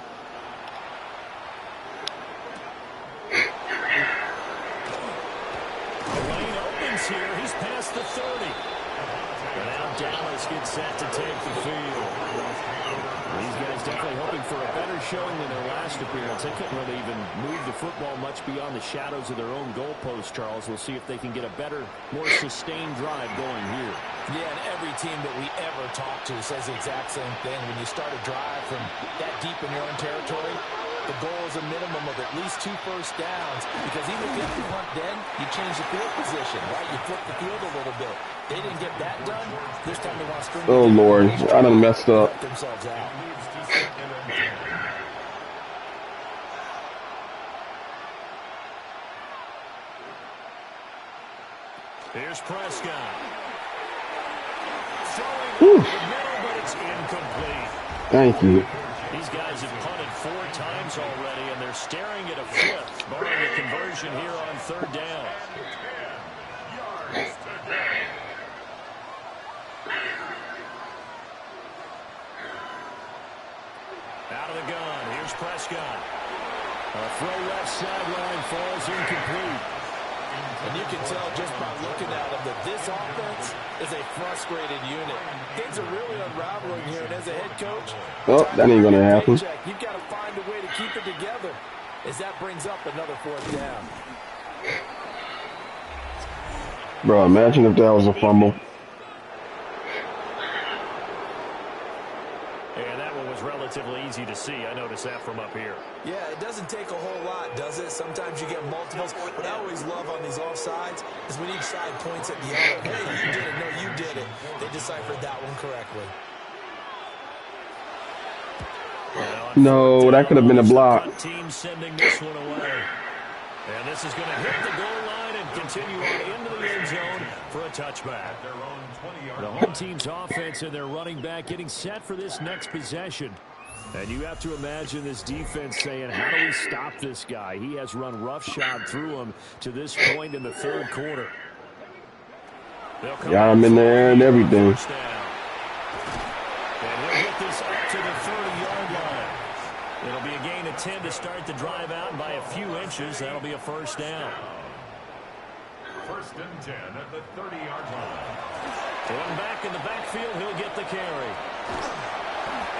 The lane opens here. He's past the 30. And now Dallas gets set to take the field. These guys definitely hoping for a better showing than their last appearance. They couldn't really even move the football much beyond the shadows of their own goalpost, Charles. We'll see if they can get a better, more sustained drive going here. Yeah, and every team that we ever talk to says the exact same thing. When you start a drive from that deep in your own territory, the goal is a minimum of at least 2 first downs, because even if you have to punt then, you change the field position, right? You flip the field a little bit. They didn't get that done. This time they want to string. Oh, Lord. I done messed up. Themselves out. Here's Prescott. Whew. Throwing over the middle, but it's incomplete. Thank you. These guys have punted 4 times already, and they're staring at a 5th, barring a conversion here on 3rd down. Out of the gun, here's Prescott. A throw left sideline falls incomplete. And you can tell just by looking at them that this offense is a frustrated unit. Things are really unraveling here, and as a head coach, Oh, that ain't going to happen. you've got to find a way to keep it together, as that brings up another 4th down. Bro, imagine if that was a fumble. And that one was relatively easy to see. I noticed that from up here. Yeah, it doesn't take a whole lot, does it? Sometimes you get multiples. What I always love on these offsides is when each side points at the other. Hey, you did it. No, you did it. They deciphered that one correctly. No, that could have been a block. Team sending this one away. And this is going to hit the goal line and continue on into the end zone for a touchback. The home team's offense and their running back getting set for this next possession. And you have to imagine this defense saying, how do we stop this guy? He has run roughshod through him to this point in the 3rd quarter. Yeah, I'm in there and everything. And he'll get this up to the 30-yard line. It'll be a gain of 10 to start the drive out, and by a few inches, that'll be a 1st down. 1st and 10 at the 30-yard line. Going back in the backfield, he'll get the carry.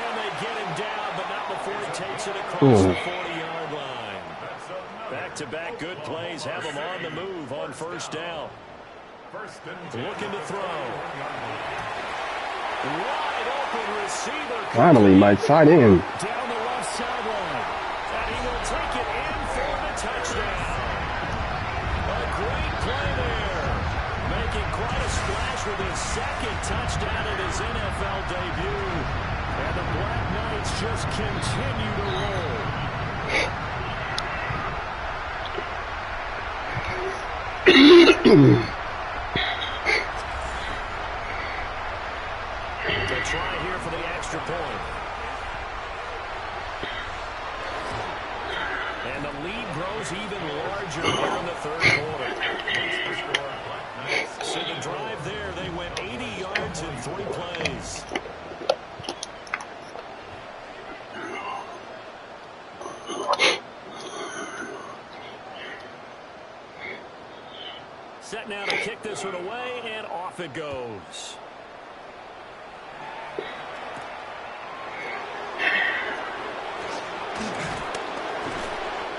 And they get him down, but not before he takes it across the 40-yard line. Back-to-back good plays have him on the move on 1st down. 1st and 10. Looking to throw. Wide open receiver. Finally, my tight end. Down the left sideline. And he will take it in for the touchdown. A great play there. Making quite a splash with his 2nd touchdown of his NFL debut. And the Black Knights just continue to roll. They try here for the extra point. And the lead grows even larger here in the 3rd quarter. So the drive there, they went 80 yards in 3 plays. Set now to kick this one away, and off it goes.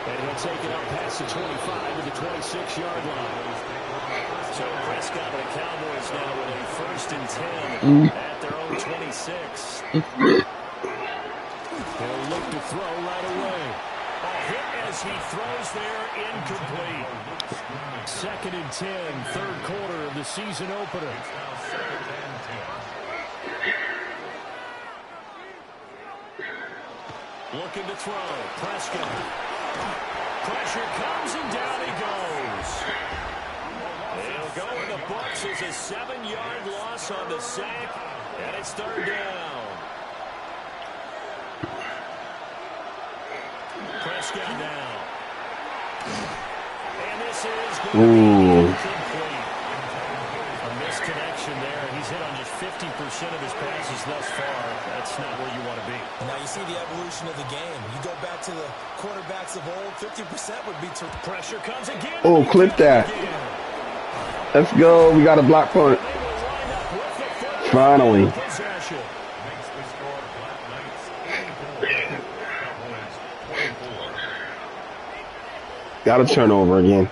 And he'll take it up past the 25 to the 26-yard line. So Prescott and the Cowboys now with a 1st and 10 at their own 26. He'll look to throw right away. A hit as he throws there, incomplete. 2nd and 10, 3rd quarter of the season opener. Looking to throw. Prescott. Pressure comes and down he goes. He'll go in the books as a 7-yard loss on the sack, and it's 3rd down. Prescott now. And this is going to be incomplete. A misconnection there. He's hit on just 50% of his passes thus far. That's not where you want to be. Now you see the evolution of the game. You go back to the quarterbacks of old, 50% would be to pressure comes again. Oh, clip that. Let's go. We got a block punt. Finally. Possession. Makes the score Black Knights 84, Cowboys 24. Got a turnover again.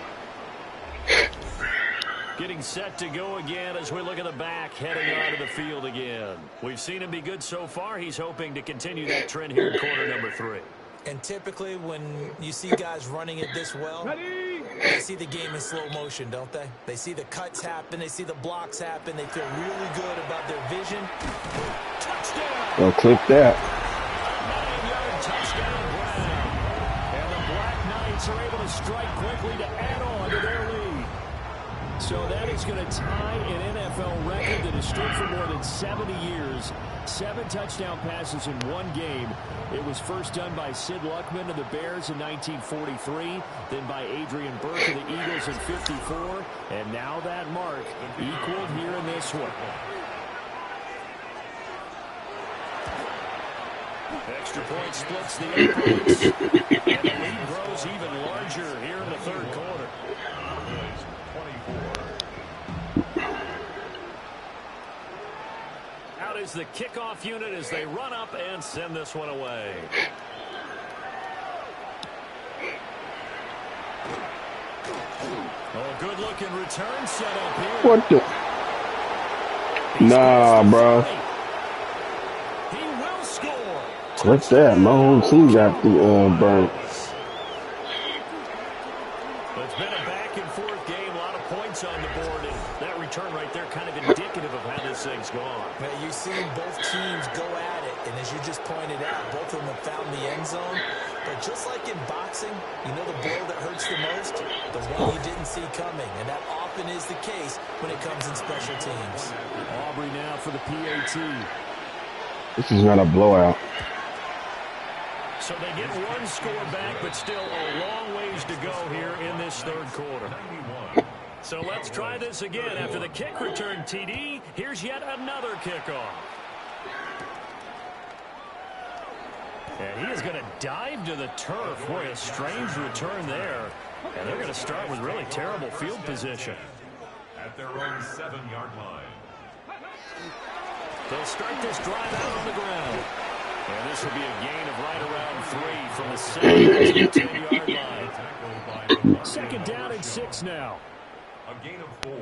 Getting set to go again as we look at the back, heading onto the field again. We've seen him be good so far. He's hoping to continue that trend here in quarter number 3. And typically when you see guys running it this well, they see the game in slow motion, don't they? They see the cuts happen. They see the blocks happen. They feel really good about their vision. Touchdown! Well, clip that. 9-yard touchdown, Brown. And the Black Knights are able to strike quickly to add on to their lead. So that is going to tie an NFL record that has stood for more than 70 years. 7 touchdown passes in one game. It was first done by Sid Luckman of the Bears in 1943, then by Adrian Burke of the Eagles in 54, and now that mark equaled here in this one. Extra point splits the opponents, and the lead grows even larger here in the third quarter. 24. Out is the kickoff unit as they run up and send this one away. Oh, good-looking return set up here. What the? Nah, bro. He will score. What's that? My whole team got the burnt. It's been a back-and-forth game. A lot of points on the board, and that return right there kind of indicative of how this thing's gone. Now, you've seen both teams go at it, and as you just pointed out, both of them have found the end zone. But just like in boxing, you know the blow that hurts the most? The one you didn't see coming, and that often is the case when it comes in special teams. Aubrey now for the PAT. This is not a blowout. So they get one score back, but still a long ways to go here in this third quarter. 91. So let's try this again. After the kick return, TD, here's yet another kickoff. And he is going to dive to the turf. Boy, a strange return there. And they're going to start with really terrible field position. At their own 7-yard line. They'll start this drive out on the ground. And this will be a gain of right around 3 from the 7 to the 10-yard line. Tackled by Second down and 6 now. a gain of 4.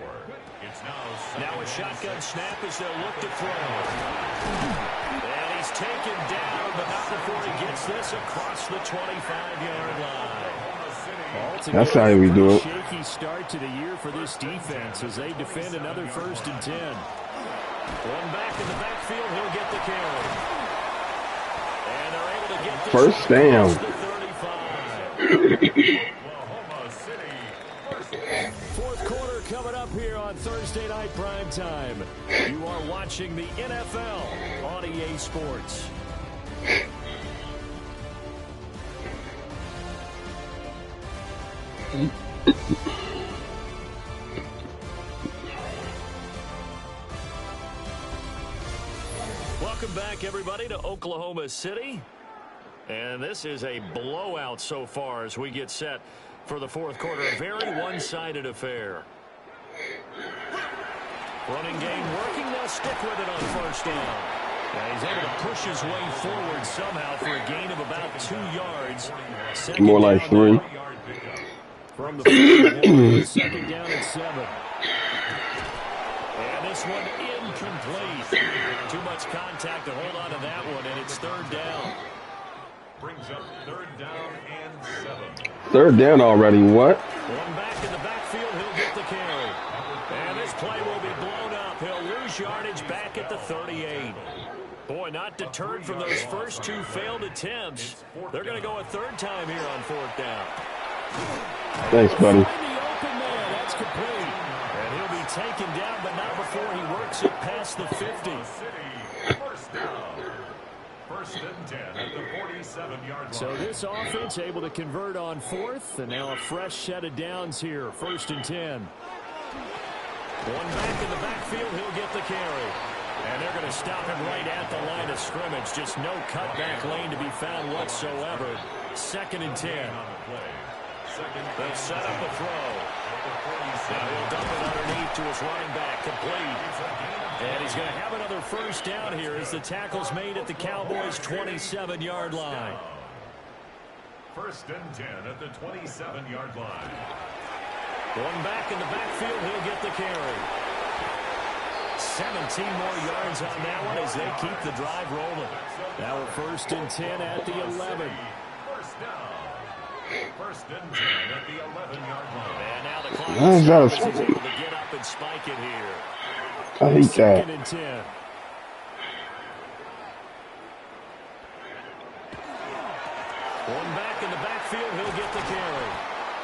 It's now Now a shotgun snap as they'll look to throw. And he's taken down, but not before he gets this across the 25-yard line. That's how we do it. Shaky start to the year for this defense as they defend another 1st and 10. One back in the backfield, he'll get the carry. And they're able to get this First down. across the 35. Oklahoma City. First down. Fourth quarter coming up here on Thursday Night Prime Time. You are watching the NFL on EA Sports. Welcome back, everybody, to Oklahoma City. And this is a blowout so far as we get set for the fourth quarter. A very one-sided affair. Running game working. They'll stick with it on first down. And he's able to push his way forward somehow for a gain of about 2 yards. Second More like down 3. from the 40, second down and 7. And this one incomplete. Too much contact to hold on to that one, and it's third down. Brings up 3rd down and 7. 3rd down already. What? One back in the backfield, he'll get the carry. And this play will be blown up. He'll lose yardage back at the 38. Boy, not deterred from those first 2 failed attempts. They're going to go a 3rd time here on 4th down. Thanks, buddy. Find the open man. That's complete. And he'll be taken down, but not before he works it past the 50. City. First down. 1st and 10 at the 47-yard line. So this offense able to convert on 4th, and now a fresh set of downs here. 1st and 10. One back in the backfield, he'll get the carry. And they're going to stop him right at the line of scrimmage. Just no cutback lane to be found whatsoever. 2nd and 10. They'll set up a throw. Now he'll dump it underneath to his running back, complete. And he's going to have another first down here as the tackle's made at the Cowboys' 27-yard line. First and 10 at the 27-yard line. Going back in the backfield, he'll get the carry. 17 more yards on that one as they keep the drive rolling. Now we're first and 10 at the 11. First down. First and 10 at the 11-yard line. And now the clock That is able to get up and spike it here. I hate that. Second and 10. One back in the backfield, he'll get the carry.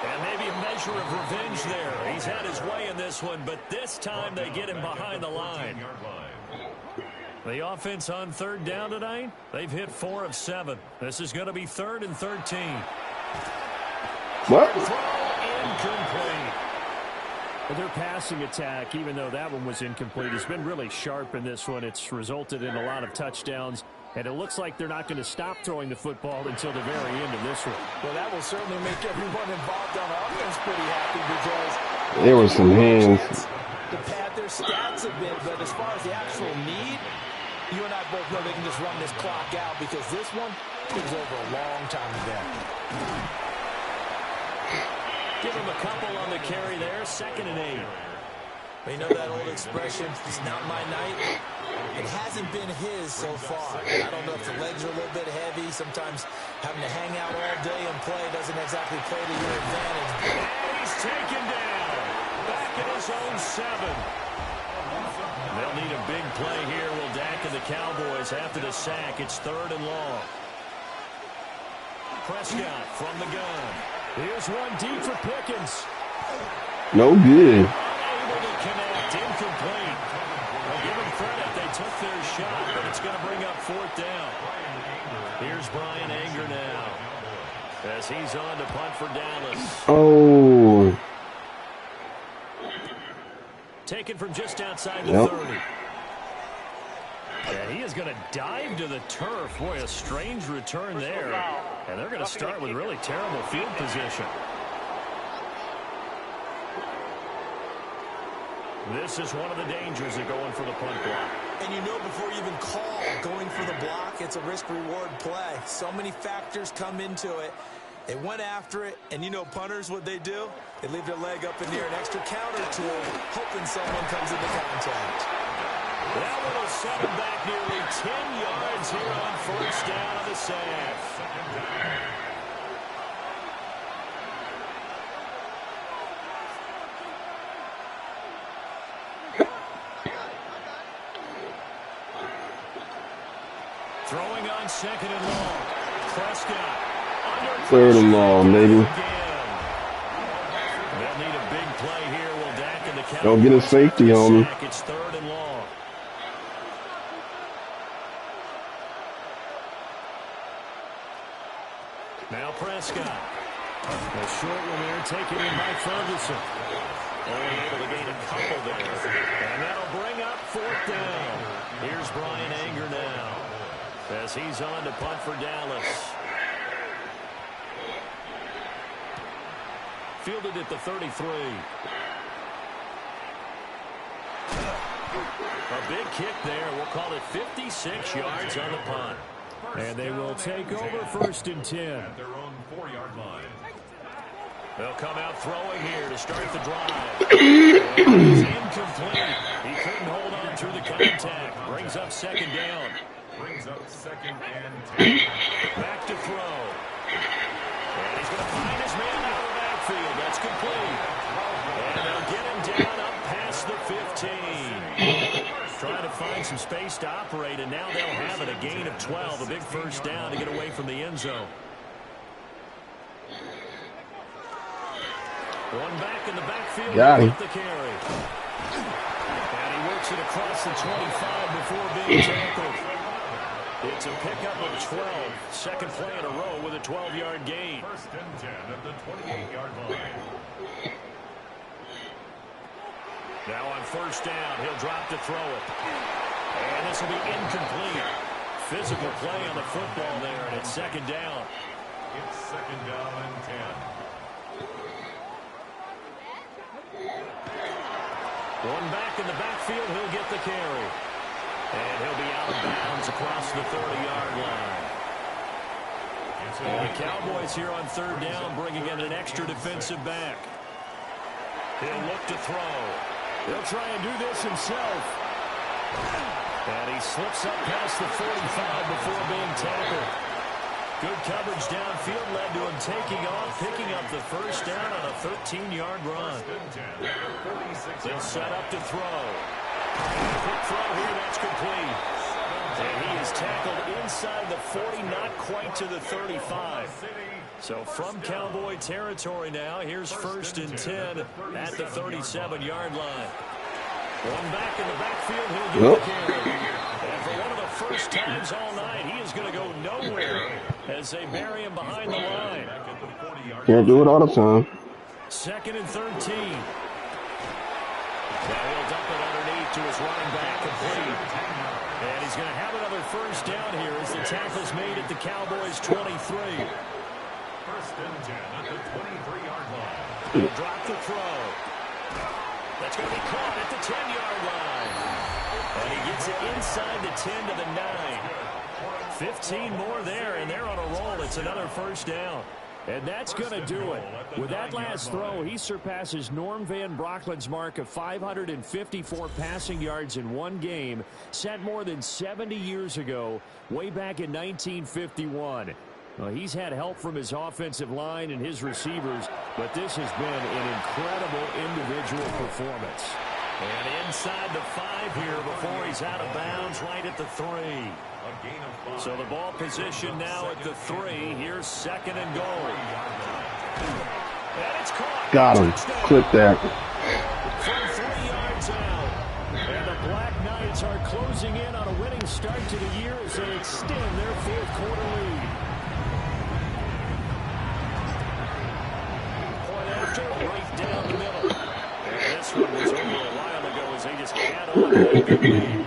And maybe a measure of revenge there. He's had his way in this one, but this time they get him behind the line. The offense on third down tonight, they've hit 4 of 7. This is going to be 3rd and 13. What? Throw incomplete. But their passing attack, even though that one was incomplete, has been really sharp in this one. It's resulted in a lot of touchdowns. And it looks like they're not going to stop throwing the football until the very end of this one. Well, that will certainly make everyone involved on offense pretty happy because There was some hands. to pad their stats a bit, but as far as the actual need, you and I both know they can just run this clock out because this one was over a long time ago. Give him a couple on the carry there, 2nd and 8. You know that old expression, it's not my night? It hasn't been his so far. I don't know if the legs are a little bit heavy. Sometimes having to hang out all day and play doesn't exactly play to your advantage. And he's taken down. Back at his own 7. They'll need a big play here. Will Dak and the Cowboys after the sack. It's 3rd and long. Prescott from the gun. Here's one deep for Pickens. No good. Able to connect. Incomplete. Well, give them credit. They took their shot, but it's going to bring up 4th down. Here's Brian Anger now as he's on to punt for Dallas. Oh. Taken from just outside the 30. And he is going to dive to the turf. Boy, a strange return there. And they're going to start with really terrible field position. This is one of the dangers of going for the punt block. And you know before you even call going for the block, it's a risk-reward play. So many factors come into it. They went after it, and you know punters, what they do? They leave their leg up in the air, an extra counter tool, hoping someone comes into contact. That one will set him back nearly 10 yards here on first down on the sack. Throwing on 2nd and long. Prescott. 3rd and long, baby. They'll need a big play here. Will Dak and the Cowboys Don't get a safety on me. It's 3rd and long. Now Prescott. A short one there taken in by Ferguson. Only able to gain a couple there. And that'll bring up 4th down. Here's Brian Anger now as he's on to punt for Dallas. Fielded at the 33. A big kick there. We'll call it 56 yards on the punt. And they will take over 1st and 10. At their own 4-yard line. They'll come out throwing here to start the drive. It's incomplete. He couldn't hold on through the contact. Brings up 2nd down. Brings up 2nd and 10. Back to throw. And he's going to find his man out of the backfield. That's complete. And they'll get him down up past the 15. Trying to find some space to operate, and now they'll have it. A gain of 12. A big first down to get away from the end zone. One back in the backfield. Got him. The carry. And he works it across the 25 before being tackled. It's a pickup of 12. 2nd play in a row with a 12-yard gain. 1st and 10 at the 28-yard line. Now on 1st down, he'll drop to throw it. And this will be incomplete. Physical play on the football there, and it's 2nd down. It's 2nd down and 10. One back in the backfield, he'll get the carry. And he'll be out of bounds across the 30-yard line. The Cowboys here on third down, bringing in an extra defensive back. He'll look to throw. He'll try and do this himself. And he slips up past the 45 before being tackled. Good coverage downfield led to him taking off, picking up the first down on a 13-yard run. They'll set up to throw. Quick throw here, that's complete. And he is tackled inside the 40, not quite to the 35. So from Cowboy territory now, here's 1st and 10 at the 37-yard line. One back in the backfield, he'll get the carry. And for one of the first times all night, he is going to go nowhere as they bury him behind the line. Can't do it all the time. 2nd and 13. Now he'll dump it underneath to his running back, complete. And he's going to have another first down here as the tackle's made at the Cowboys' 23. 1st and 10 at the 23-yard line. He'll drop the throw. That's going to be caught at the 10-yard line. And he gets it inside the 10 to the 9. 15 more there, and they're on a roll. It's another first down. And that's going to do it. With that last throw, he surpasses Norm Van Brocklin's mark of 554 passing yards in one game, set more than 70 years ago, way back in 1951. Well, he's had help from his offensive line and his receivers, but this has been an incredible individual performance. And inside the 5 here before he's out of bounds, right at the 3. So the ball position now at the 3. Here's 2nd and goal. And it's caught. Got him. Clip that. From 3 yards out. And the Black Knights are closing in on a winning start to the year as they extend their 4th quarter lead. Point after, right down the middle. And this one was over a while ago as they just had on to that good lead.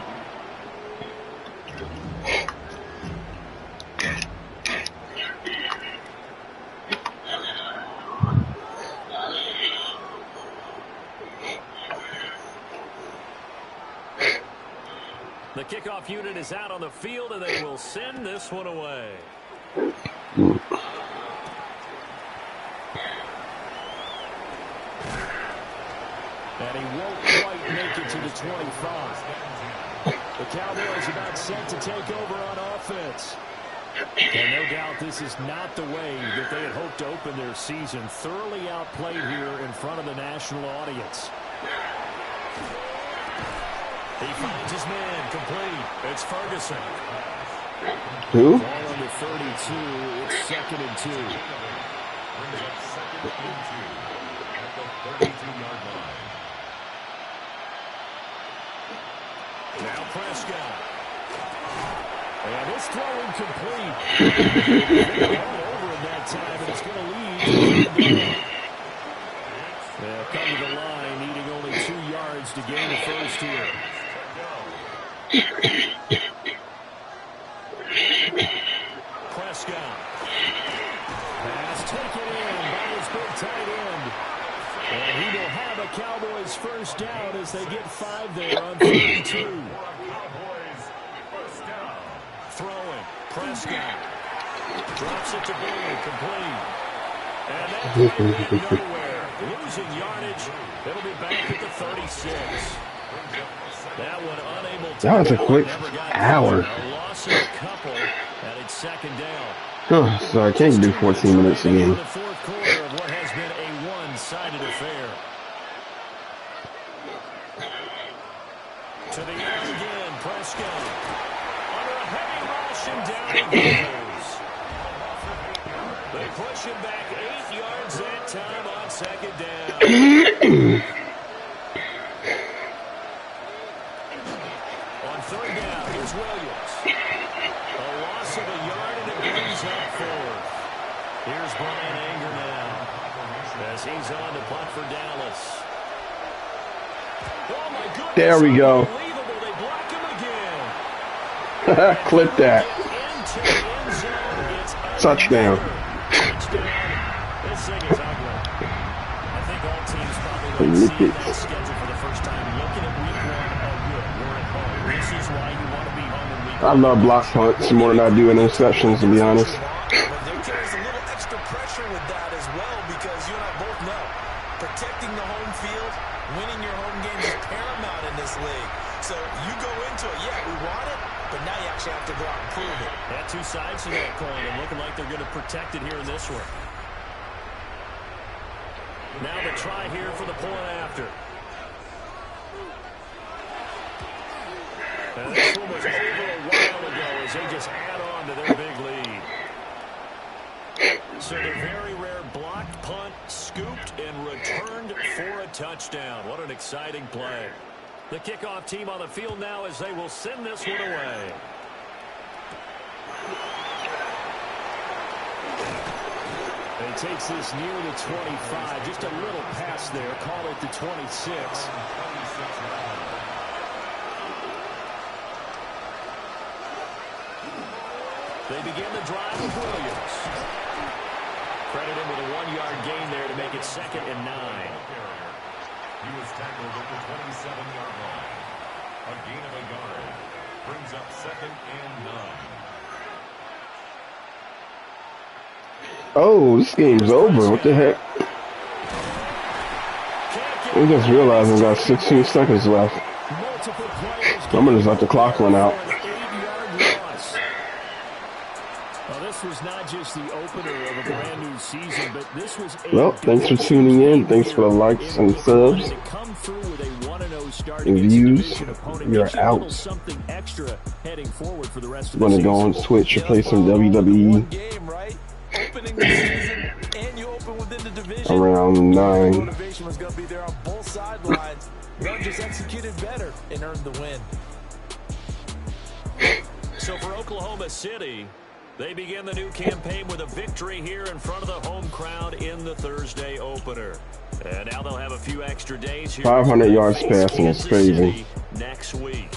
The kickoff unit is out on the field, and they will send this one away. And he won't quite make it to the 25. The Cowboys about set to take over on offense. And no doubt this is not the way that they had hoped to open their season. Thoroughly outplayed here in front of the national audience. He finds his man, complete. It's Ferguson. Who? Ball under 32. It's 2nd and 2. Brings up 2nd and 2 at the 32-yard line. Now Prescott. And his throw incomplete. All over in that time, and it's going to lead to they'll come to the line, needing only 2 yards to gain the first here. Prescott. Pass taken in by his big tight end. And he will have a Cowboys first down as they get 5 there on 32. Throwing. Prescott. Drops it to Boone. Complete. And that went nowhere. Losing yardage. It'll be back at the 36. That one unable to. That was a quick hour. A loss of a couple, and it's 2nd down. Oh, sorry, can't do 14 minutes a game. The 4th quarter of what has been a one-sided affair. To the air again, Prescott. Under a heavy rush, and down he goes. They push him back 8 yards that time on 2nd down. On 3rd down, here's Williams. A loss of a yard, and it brings up 4th. Here's Brian Anger now as he's on to punt for Dallas. Oh my goodness. There we go. Unbelievable. They block him again. Clip that. Into the end zone. It's Touchdown. This thing is ugly. I think all teams probably Look like seeing at that schedule for the first time, look I love block punts more than I do interceptions, to be honest. But there carries a little extra pressure with that as well, because you and I both know protecting the home field, winning your home games is paramount in this league. So you go into it, yeah, we want it, but now you actually have to go out and prove it. Had two sides to that coin, and looking like they're going to protect it here in this one. Now the try here for the point after. And this one was over a while ago as they just add on to their big lead. So the very rare blocked punt, scooped, and returned for a touchdown. What an exciting play. The kickoff team on the field now as they will send this one away. He takes this near the 25. Just a little pass there. Call it the 26. They begin the drive with Williams. Credit him with a 1-yard gain there to make it 2nd and 9. He was tackled at the 27-yard line. A gain of a yard brings up 2nd and 9. Oh, this game's over. What the heck? We just realized we got 16 seconds left. I'm gonna just let the clock run out. This was not just the opener of a brand new season, but this was well, thanks for tuning in. Thanks for the likes and subs and views. You're out. I'm gonna go on Twitch and play some WWE. Around 9. Motivation was going to be there on both sidelines. One just executed better and earned the win. So for Oklahoma City, they begin the new campaign with a victory here in front of the home crowd in the Thursday opener. And now they'll have a few extra days here. 500 yards passing is crazy. Next week.